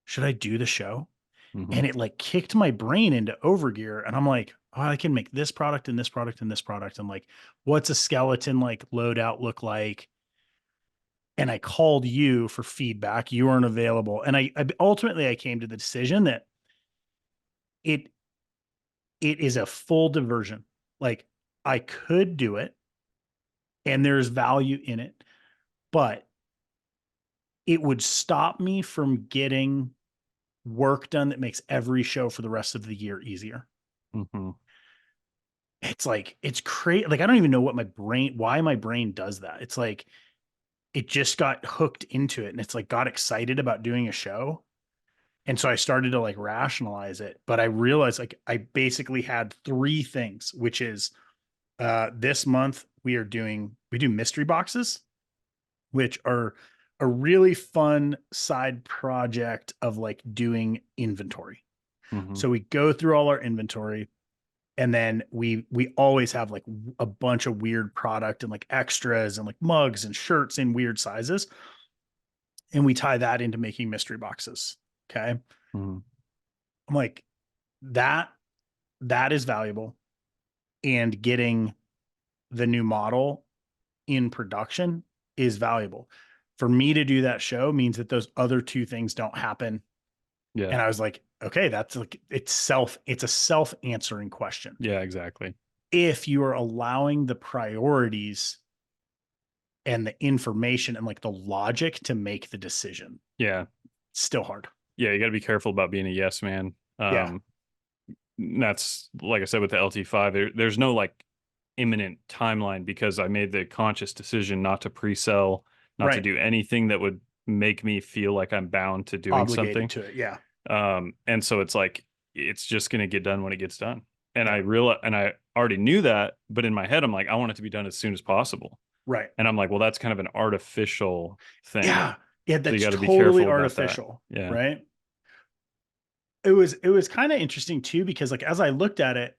should I do the show? Mm-hmm. And it like kicked my brain into overgear. And I'm like, oh, I can make this product and this product and this product. And like, what's a skeleton like loadout look like? And I called you for feedback. You weren't available. And I ultimately I came to the decision that it it is a full diversion. Like I could do it and there's value in it, but it would stop me from getting work done that makes every show for the rest of the year easier. Mm-hmm. It's like it's crazy. Like I don't even know why my brain does that. It's like it just got hooked into it and it's like got excited about doing a show. And so I started to like rationalize it, but I realized like I basically had three things, which is this month we do mystery boxes, which are a really fun side project of like doing inventory. Mm-hmm. So we go through all our inventory and then we always have like a bunch of weird product and like extras and like mugs and shirts in weird sizes. And we tie that into making mystery boxes. Okay. Mm-hmm. I'm like, that that is valuable. And getting the new model in production is valuable. For me to do that show means that those other two things don't happen. Yeah. And I was like, okay, that's like it's a self-answering question. Yeah, exactly. If you are allowing the priorities and the information and like the logic to make the decision, Yeah. it's still hard. Yeah, you got to be careful about being a yes man. Yeah. That's like I said with the LT5, there's no like imminent timeline because I made the conscious decision not to pre-sell, not to Right. do anything that would make me feel like I'm bound to doing Obligated something. to it. Yeah. And so it's like it's just going to get done when it gets done. And Yeah. I already knew that, but in my head I'm like I want it to be done as soon as possible. Right. And I'm like, well, that's kind of an artificial thing. Yeah. Yeah. So you That's got to be totally careful about that. artificial. Yeah. Right. It was kind of interesting too, because like as I looked at it,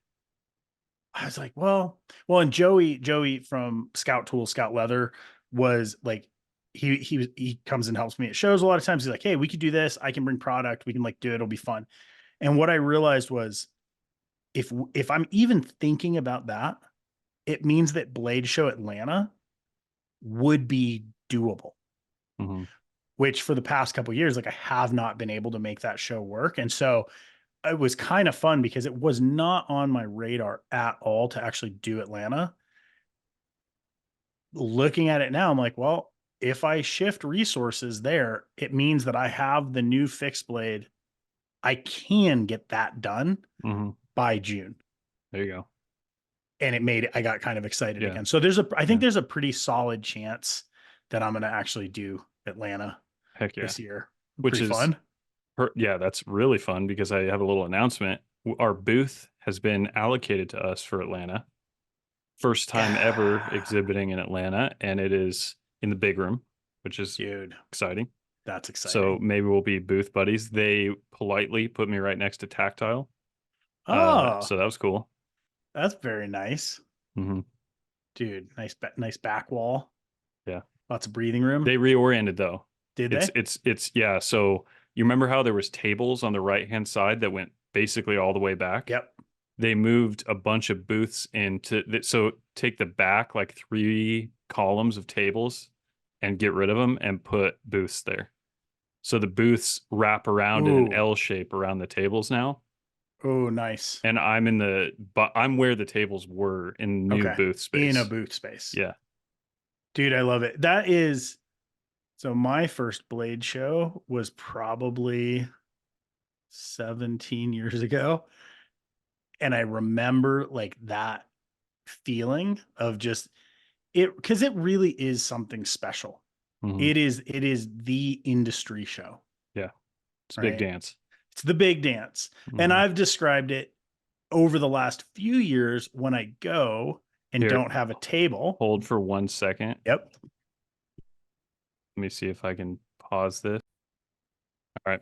I was like, and Joey from Scout Tools, Scout Leather was like, he comes and helps me at shows a lot of times. He's like, hey, we could do this. I can bring product. We can like do it. It'll be fun. And what I realized was if I'm even thinking about that, it means that Blade Show Atlanta would be doable, Mm-hmm. which for the past couple of years, like I have not been able to make that show work. And so it was kind of fun because it was not on my radar at all to actually do Atlanta. Looking at it now, I'm like, well, if I shift resources there, it means that I have the new fixed blade. I can get that done Mm-hmm. by June. There you go. And I got kind of excited Yeah. again. So I think Yeah. there's a pretty solid chance that I'm going to actually do Atlanta Heck yeah. this year. Which Pretty is fun. yeah, that's really fun because I have a little announcement. Our booth has been allocated to us for Atlanta. First time ever Yeah. exhibiting in Atlanta, and it is in the big room. which is Dude, exciting. that's So exciting. maybe we'll be booth buddies. They politely put me right next to Tactile. Oh, So that was cool. that's very nice. Hmm. Dude, nice back wall. Yeah. Lots of breathing room. They reoriented though. Did It's they? it's yeah. So you remember how there was tables on the right hand side that went basically all the way back? Yep. They moved a bunch of booths into so take the back like 3 columns of tables and get rid of them and put booths there. So the booths wrap around in an Ooh. L shape around the tables now. Oh, nice. And but I'm where the tables were in new Okay. booth In a space. booth space. Yeah. Dude, I love it. That is so my first Blade show was probably 17 years ago. And I remember like that feeling of just it because it really is something special. Hmm. It is the industry show, Yeah. It's a big right? dance. It's the big dance. And Hmm. I've described it over the last few years when I go and Here, don't have a table. hold for 1 second. Yep. Let me see if I can pause this. All right.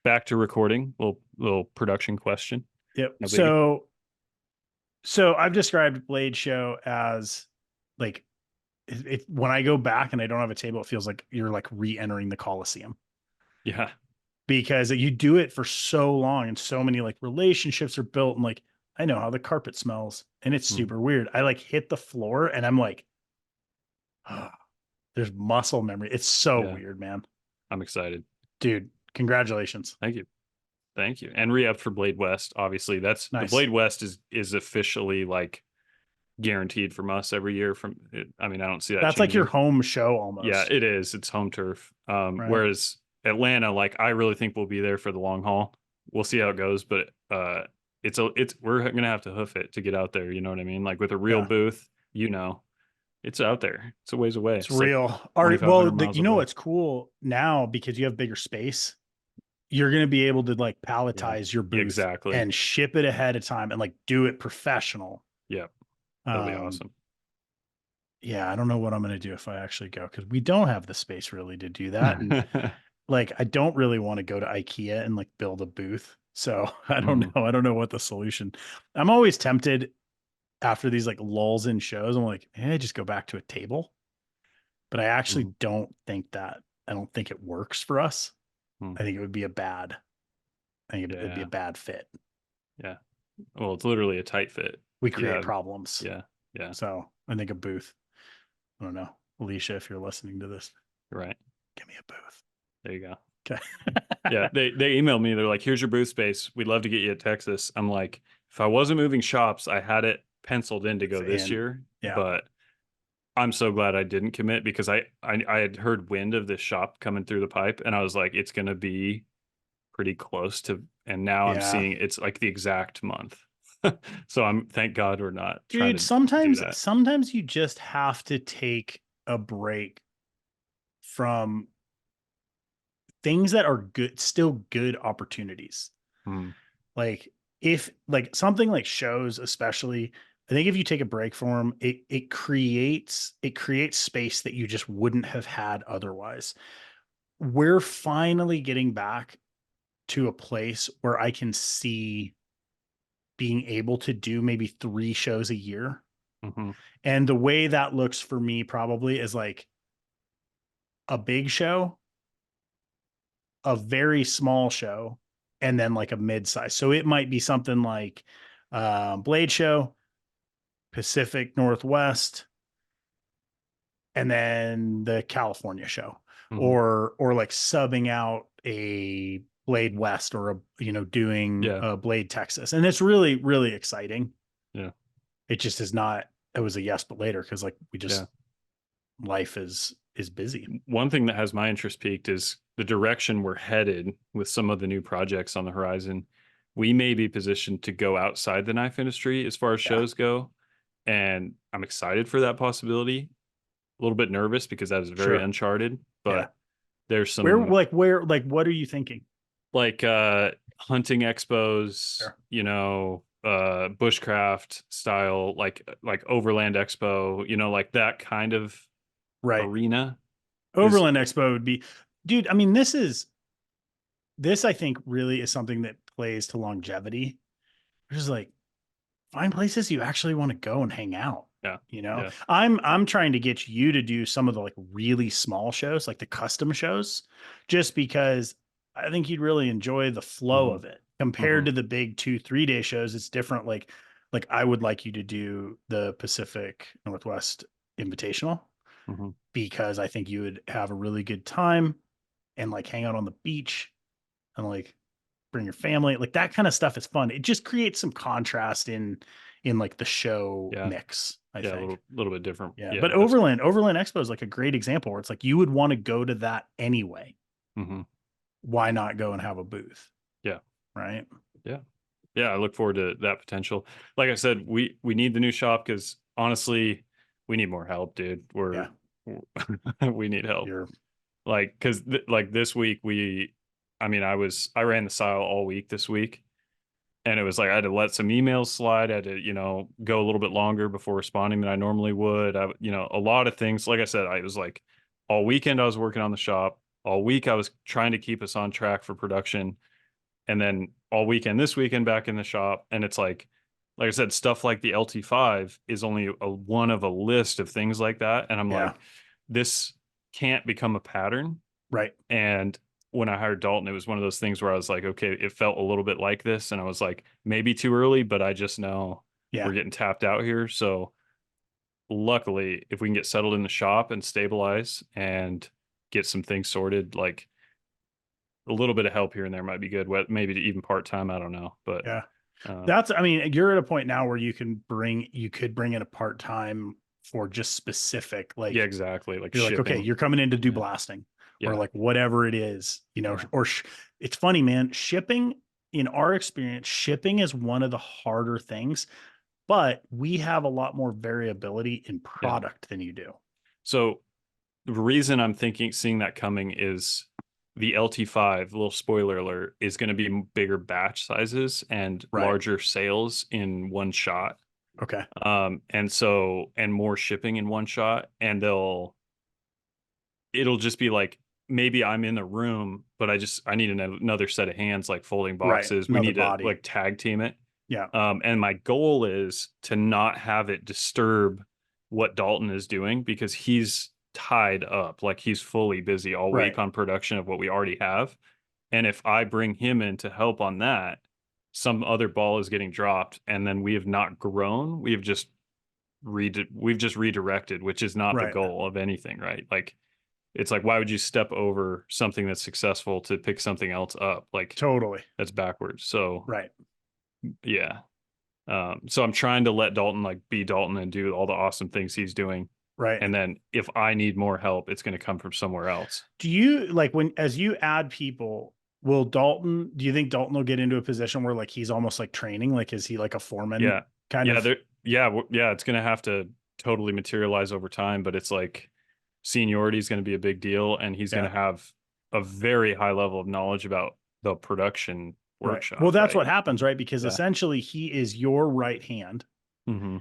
Back to recording. Little production question. Yep. No biggie. So I've described Blade Show as like when I go back and I don't have a table, it feels like you're like re-entering the Coliseum Yeah. because you do it for so long and so many like relationships are built and like I know how the carpet smells and it's Mm. super weird. I like hit the floor and I'm like, oh, there's muscle memory. It's so Yeah. weird, man. I'm excited. Dude, congratulations. Thank you. Thank you. And re-up for Blade West. Obviously, that's the Nice. Blade West is officially like guaranteed from us every year from it. I mean, I don't see that That's like your changing. home show Yeah, almost, it is. It's home turf. right? Whereas Atlanta, like I really think we'll be there for the long haul. We'll see how it goes, but it's we're gonna have to hoof it to get out there. You know what I mean? Like with a real Yeah. booth, it's out there. It's a ways away. It's It's like real. All right. Well, 2,500 miles you know away. what's cool now because you have bigger space, you're going to be able to like Yeah. palletize your Yeah, booth exactly. and ship it ahead of time and like do it professional. Yeah, that'll be Um, awesome. yeah, I don't know what I'm going to do if I actually go because we don't have the space really to do that. And like, I don't really want to go to IKEA and like build a booth. So I don't Mhm, know. I don't know what the solution. I'm always tempted after these like lulls in shows. I'm like, hey, just go back to a table. But I actually mhm, don't think that. I don't think it works for us. mhm. I think it would be a bad. I think it'd be a Yeah, bad fit. yeah. Well, it's literally a tight fit. We create Yeah, problems. yeah, yeah. So I think a booth. I don't know, Alicia, if you're listening to this, You're right. give me a booth. There you go. Okay. Yeah, they emailed me. They're like, "Here's your booth space. We'd love to get you at Texas." I'm like, if I wasn't moving shops, I had it penciled in to It's go this in. year, Yeah. but I'm so glad I didn't commit because I had heard wind of this shop coming through the pipe, and I was like, it's gonna be pretty close to, and now I'm Yeah. seeing it's like the exact month. So I'm thank God we're not trying Dude, to do sometimes that. sometimes you just have to take a break from things that are good, still good opportunities. Mm, Like if like something like shows, especially, I think if you take a break from them, it creates space that you just wouldn't have had otherwise. We're finally getting back to a place where I can see being able to do maybe 3 shows a year. mhm, And the way that looks for me probably is like a big show, a very small show, and then like a mid-size. So it might be something like Blade Show, Pacific Northwest, and then the California show, mhm. or like subbing out a Blade West or doing Yeah, a Blade Texas, and it's really really exciting. yeah, It just is not. It was a yes, but later because like we yeah. just life is busy. One thing that has my interest peaked is the direction we're headed with some of the new projects on the horizon. We may be positioned to go outside the knife industry as far as Yeah, shows go, and I'm excited for that possibility. A little bit nervous because that is very sure. uncharted, Yeah, but there's some where like what are you thinking? like hunting expos, Sure. bushcraft style, like overland expo, like that kind of Right. arena. Is Overland Expo would be, dude. I mean, this I think really is something that plays to longevity. It's just like find places you actually want to go and hang out. yeah, You know, yeah. I'm trying to get you to do some of the like really small shows, like the custom shows, just because I think you'd really enjoy the flow Hmm. of it compared Hmm. to the big 2, 3 day shows. It's different. Like I would like you to do the Pacific Northwest Invitational Hmm. because I think you would have a really good time and like hang out on the beach and like bring your family. Like that kind of stuff is fun. It just creates some contrast in like the show Yeah, mix, I yeah. A think. little bit different. Yeah. Yeah, But that's cool. Overland Expo is like a great example where it's like you would want to go to that anyway. Hmm. Why not go and have a booth? Yeah, Right. yeah, yeah. I look forward to that potential. Like I said, we need the new shop because honestly, we need more help, dude. Yeah. We need help. You're Like, because like this week I mean, I ran the silo all week this week, and it was like I had to let some emails slide. I had to, go a little bit longer before responding than I normally would. A lot of things. Like I said, I was like all weekend I was working on the shop. All week I was trying to keep us on track for production, and then all weekend this weekend back in the shop. And it's like I said, stuff like the LT5 is only one of a list of things like that. And I'm yeah. like, this can't become a pattern. Right. And when I hired Dalton, it was one of those things where I was like, okay, it felt a little bit like this. And I was like, maybe too early, but I just know Yeah. we're getting tapped out here. So luckily, if we can get settled in the shop and stabilize and get some things sorted, like a little bit of help here and there might be good. Maybe even part time. I don't know, but Yeah. uh, I mean, you're at a point now where you could bring in a part time for just specific, yeah, like, exactly. Like you're like, okay, shipping. you're coming in to do Yeah, blasting or yeah, like whatever it is, yeah, it's funny, man. Shipping, in our experience, shipping is one of the harder things, but we have a lot more variability in yeah. product than you do. So the reason I'm seeing that coming is the LT5, little spoiler alert, is going to be bigger batch sizes and Right. larger sales in one shot. Okay. And more shipping in one shot. And it'll just be like, maybe I'm in the room, but I need another set of hands, like folding Right. boxes. We Another need to body. like tag team it. Yeah. And my goal is to not have it disturb what Dalton is doing because he's tied up, like he's fully busy all Right. week on production of what we already have. And if I bring him in to help on that, some other ball is getting dropped, and then we have not grown. We've just redirected, which is not the Right. goal of anything, right? Like it's like why would you step over something that's successful to pick something else up? Like Totally. that's backwards. So Right. yeah, so I'm trying to let Dalton like be Dalton and do all the awesome things he's doing. Right. And then if I need more help, it's going to come from somewhere else. Do you like as you add people, do you think Dalton will get into a position where like he's almost like training? Like, is he like a foreman Yeah. kind Yeah. of? Yeah. It's going to have to totally materialize over time, but it's like seniority is going to be a big deal. And he's going Yeah. to have a very high level of knowledge about the production Right. Well, workshop. that's Right. what happens, right? Because Yeah. essentially he is your right hand. Hmm.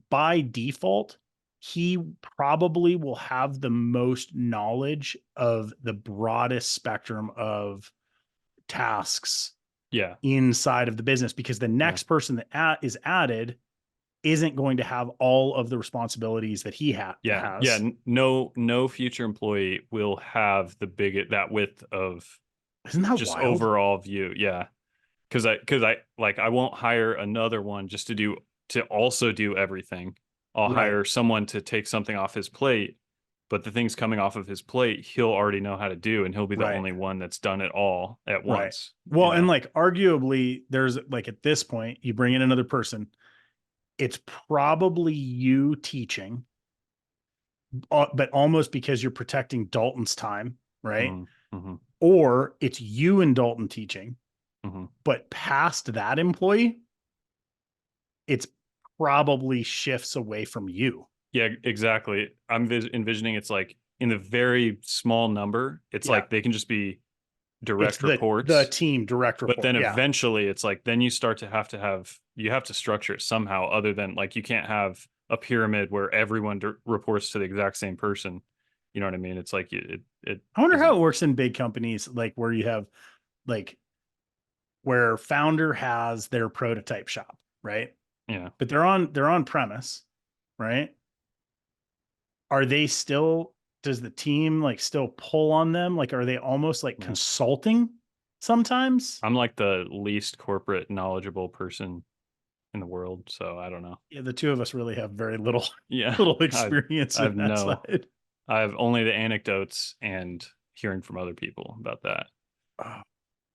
By default, he probably will have the most knowledge of the broadest spectrum of tasks Yeah. inside of the business because the Yeah. next person that is added isn't going to have all of the responsibilities that he Yeah. Yeah. has. No future employee will have that width of Isn't that just wild? overall view. Yeah. Cause I like I won't hire another one just to also do everything. I'll Right. hire someone to take something off his plate, but the things coming off of his plate he'll already know how to do, and he'll be the Right. only one that's done it all at Right. once, Well, and like arguably there's like at this point, you bring in another person, it's probably you teaching, but almost because you're protecting Dalton's time, right? Hmm. Hmm. Or it's you and Dalton teaching, Hmm. but past that employee, it's probably shifts away from you. Yeah, exactly. I'm envisioning it's like in the very small number, it's Yeah. like they can just be It's direct the reports. team direct But report. then Yeah. eventually it's like then you start to you have to structure it somehow other than like you can't have a pyramid where everyone reports to the exact same person. You know what I mean? It's like it I wonder how isn't. it works in big companies, like where you have like where founder has their prototype shop, right? Yeah. But they're on premise, right? Are they still, does the team like still pull on them? Like, are they almost like Yeah. consulting sometimes? I'm like the least corporate knowledgeable person in the world, so I don't know. Yeah, the two of us really have very little Yeah. little I experience I in have that no side. I have only the anecdotes and hearing from other people about that. Oh,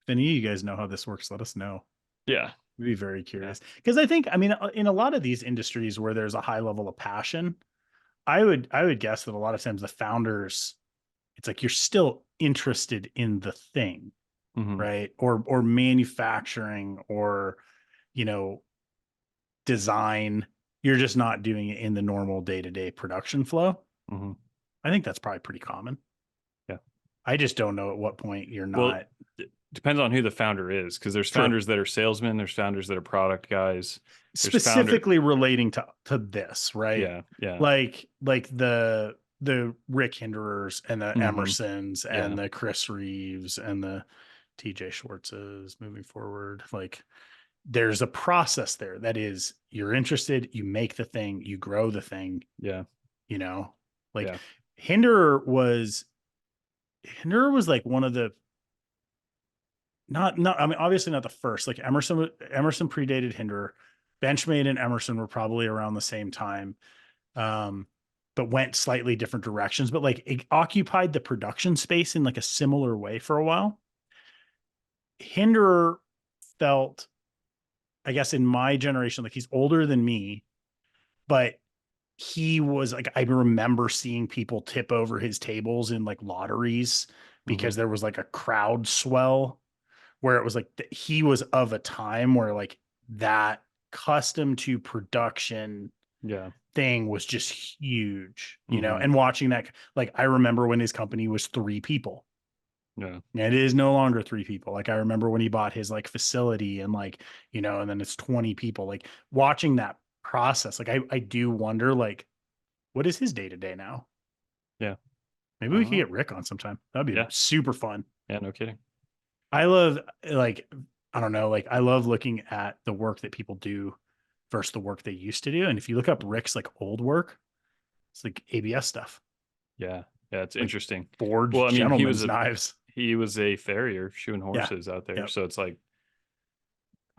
if any of you guys know how this works, let us know. Yeah. We'd be very Yeah. curious. Because I think, I mean, in a lot of these industries where there's a high level of passion, I would guess that a lot of times the founders, it's like you're still interested in the thing, Hmm. right? Or manufacturing or, you know, design. You're just not doing it in the normal day-to-day production flow. Hmm. I think that's probably pretty common. Yeah. I just don't know at what point you're Well, not it depends on who the founder is, because there's true. founders that are salesmen, there's founders that are product guys, there's founder. Specifically relating to this, right? Yeah. Yeah. Like the Rick Hinderers and the Hmm. Emersons and Yeah. the Chris Reeves and the TJ Schwartzes moving forward. Like there's a process there that is you're interested, you make the thing, you grow the thing, Yeah. you know. Like Yeah. Hinderer was like one of the not I mean obviously not the first. Like Emerson predated Hinderer. Benchmade and Emerson were probably around the same time. Um, but went slightly different directions, but like it occupied the production space in like a similar way for a while. Hinderer felt, I guess, in my generation, like he's older than me, but he was like, I remember seeing people tip over his tables in like lotteries Hmm. because there was like a crowd swell where it was like he was of a time where like that custom to production Yeah. thing was just huge, you know, Hmm. and watching that, like, I remember when his company was three people. Yeah. And it is no longer three people. Like, I remember when he bought his like facility and like, you know, and then it's 20 people, like watching that process. Like, I do wonder, like, what is his day to day now? Yeah. Maybe I we don't could know. get Rick on sometime. That'd be Yeah. super fun. Yeah. No kidding. I love, like, I don't know, like, I love looking at the work that people do versus the work they used to do. And if you look up Mhm. Rick's like old work, it's like ABS stuff, Yeah. Yeah. It's like interesting. Well, forged I mean, gentleman's knives. he was a farrier shoeing Yeah. horses out there. Yep. So it's like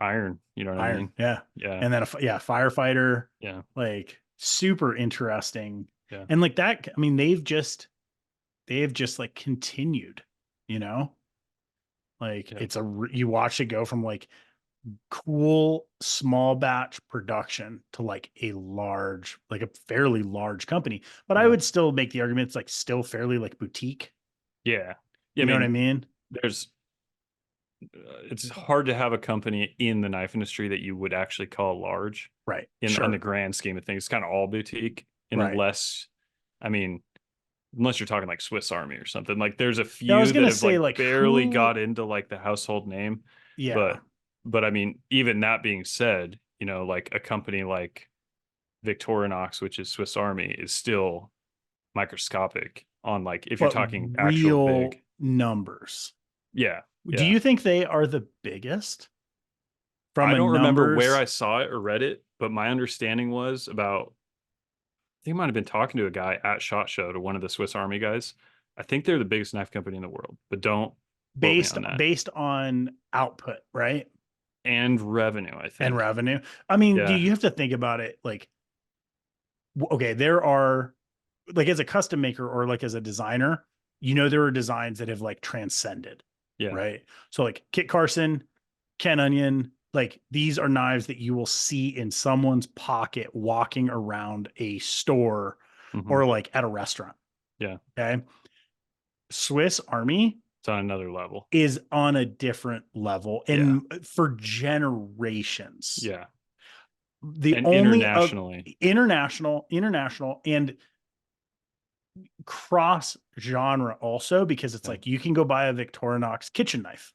iron, you know what I Iron. mean? Yeah. Yeah. And then yeah, firefighter, Yeah. like super interesting. Yeah. And like that, I mean, they have just like continued, you know, like Yeah. it's you watch it go from like cool small batch production to like a large, like a fairly large company. But I Yeah. would still make the argument it's like still fairly like boutique. Yeah. Yeah. I You know what I mean, mean? there's, it's hard to have a company in the knife industry that you would actually call large Right. in the Sure. grand scheme of things. It's kind of all boutique, Right. unless, I mean, unless you're talking like Swiss Army or something. Like there's a Yeah, I was few that gonna have say like like barely who, got into like the household name, yeah. but I mean, even that being said, you know, like a company like Victorinox, which is Swiss Army, is still microscopic on like if you're But talking actual real big. numbers. Yeah, Do yeah. you think they are the biggest from I a don't remember where numbers? I saw it or read it, but my understanding was about, I think I might have been talking to a guy at SHOT Show, to one of the Swiss Army guys. I think they're the biggest knife company in the world, but don't quote me on that. Based on output, right? And revenue, I And think. revenue. I mean, do Yeah, you have to think about it like, okay, there are, like, as a custom maker or like as a designer, you know, there are designs that have like transcended, yeah. right? So like Kit Carson, Ken Onion, like these are knives that you will see in someone's pocket walking around a store Hmm. or like at a restaurant. Yeah. Okay. Swiss Army It's on another level. is on a different level Yeah. and for generations. Yeah. The And only of internationally. international and cross genre also, because it's Yeah. like you can go buy a Victorinox kitchen knife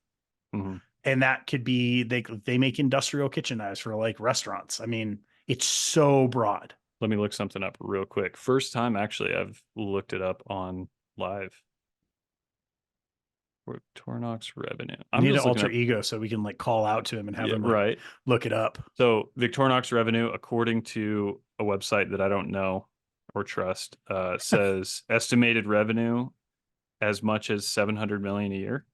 Hmm. and that could be, they make industrial kitchen knives for like restaurants. I mean, it's so broad. Let me look something up real quick. First time actually I've looked it up on live. Victorinox revenue. We I'm need an just looking alter up. ego so we can like call out to him and have Yeah, him like right. look it up. So Victorinox revenue, according to a website that I don't know or trust, says estimated revenue as much as 700 million a year.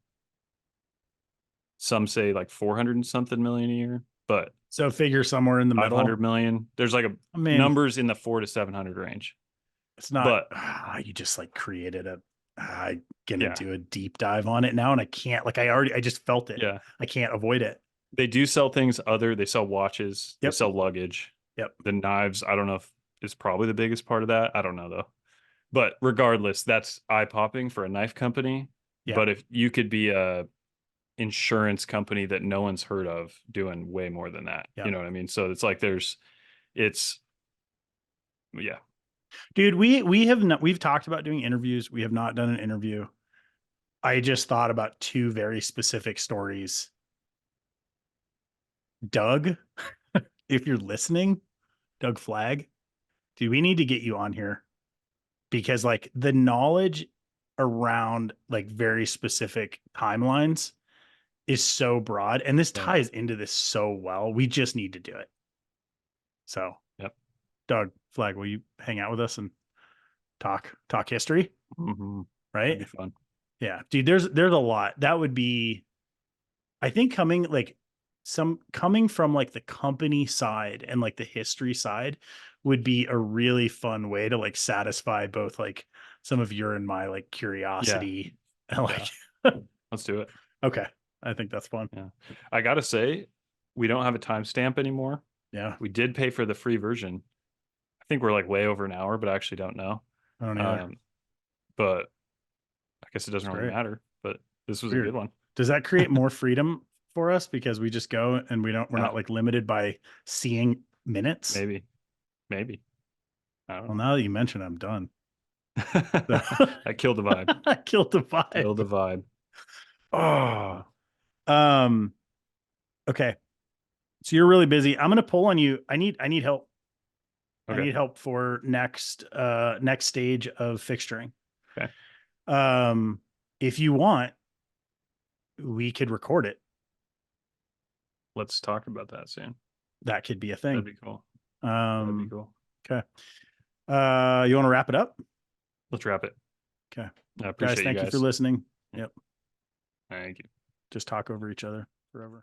Some say like 400 and something million a year, but So figure somewhere in the 500 middle. million. There's like I mean, numbers in the 400 to 700 range. it's not. But You just like created a. I gonna yeah, do a deep dive on it now, and I can't. Like I just felt it. yeah, I can't avoid it. they do sell things other. They sell watches. They Yep. sell luggage. Yep. The knives, I don't know if is probably the biggest part of that. I don't know though. But regardless, that's eye popping for a knife company. Yeah. But if you could be a insurance company that no one's heard of doing way more than that, Yeah. you know what I mean? So it's like it's yeah. Dude, we've talked about doing interviews. We have not done an interview. I just thought about two very specific stories. Doug, if you're listening, Doug Flag, dude, we need to get you on here because like the knowledge around like very specific timelines is so broad and this Yeah. ties into this so well. We just need to do it. So, Yep. Doug Flag, will you hang out with us and talk history? Mm-hmm. Right? That'd be fun. Yeah, dude, there's a lot. That would be, I think coming from like the company side and like the history side would be a really fun way to like satisfy both like some of your and my like curiosity and like Let's do it. okay. I think that's fun. Yeah. I gotta say, we don't have a timestamp anymore. Yeah. We did pay for the free version. I think we're like way over an hour, but I actually don't know. I don't either. But I guess it doesn't That's really great. matter. But this was Weird. a good one. Does that create more freedom for us because we just go and we're Yeah. not like limited by seeing minutes? Maybe. I don't Well, know. now that you mention it, I'm done. I killed the vibe. I killed the vibe. Killed the vibe. Oh. Okay. So you're really busy. I'm gonna pull on you. I need help. Okay. I need help for next stage of fixturing. Okay. If you want, we could record it. Let's talk about that soon. That could be a thing. That'd be cool. That'd be cool. Okay. You want to wrap it up? Let's wrap it. Okay. I appreciate Thank you you for listening. Yep. Thank you. Just talk over each other forever.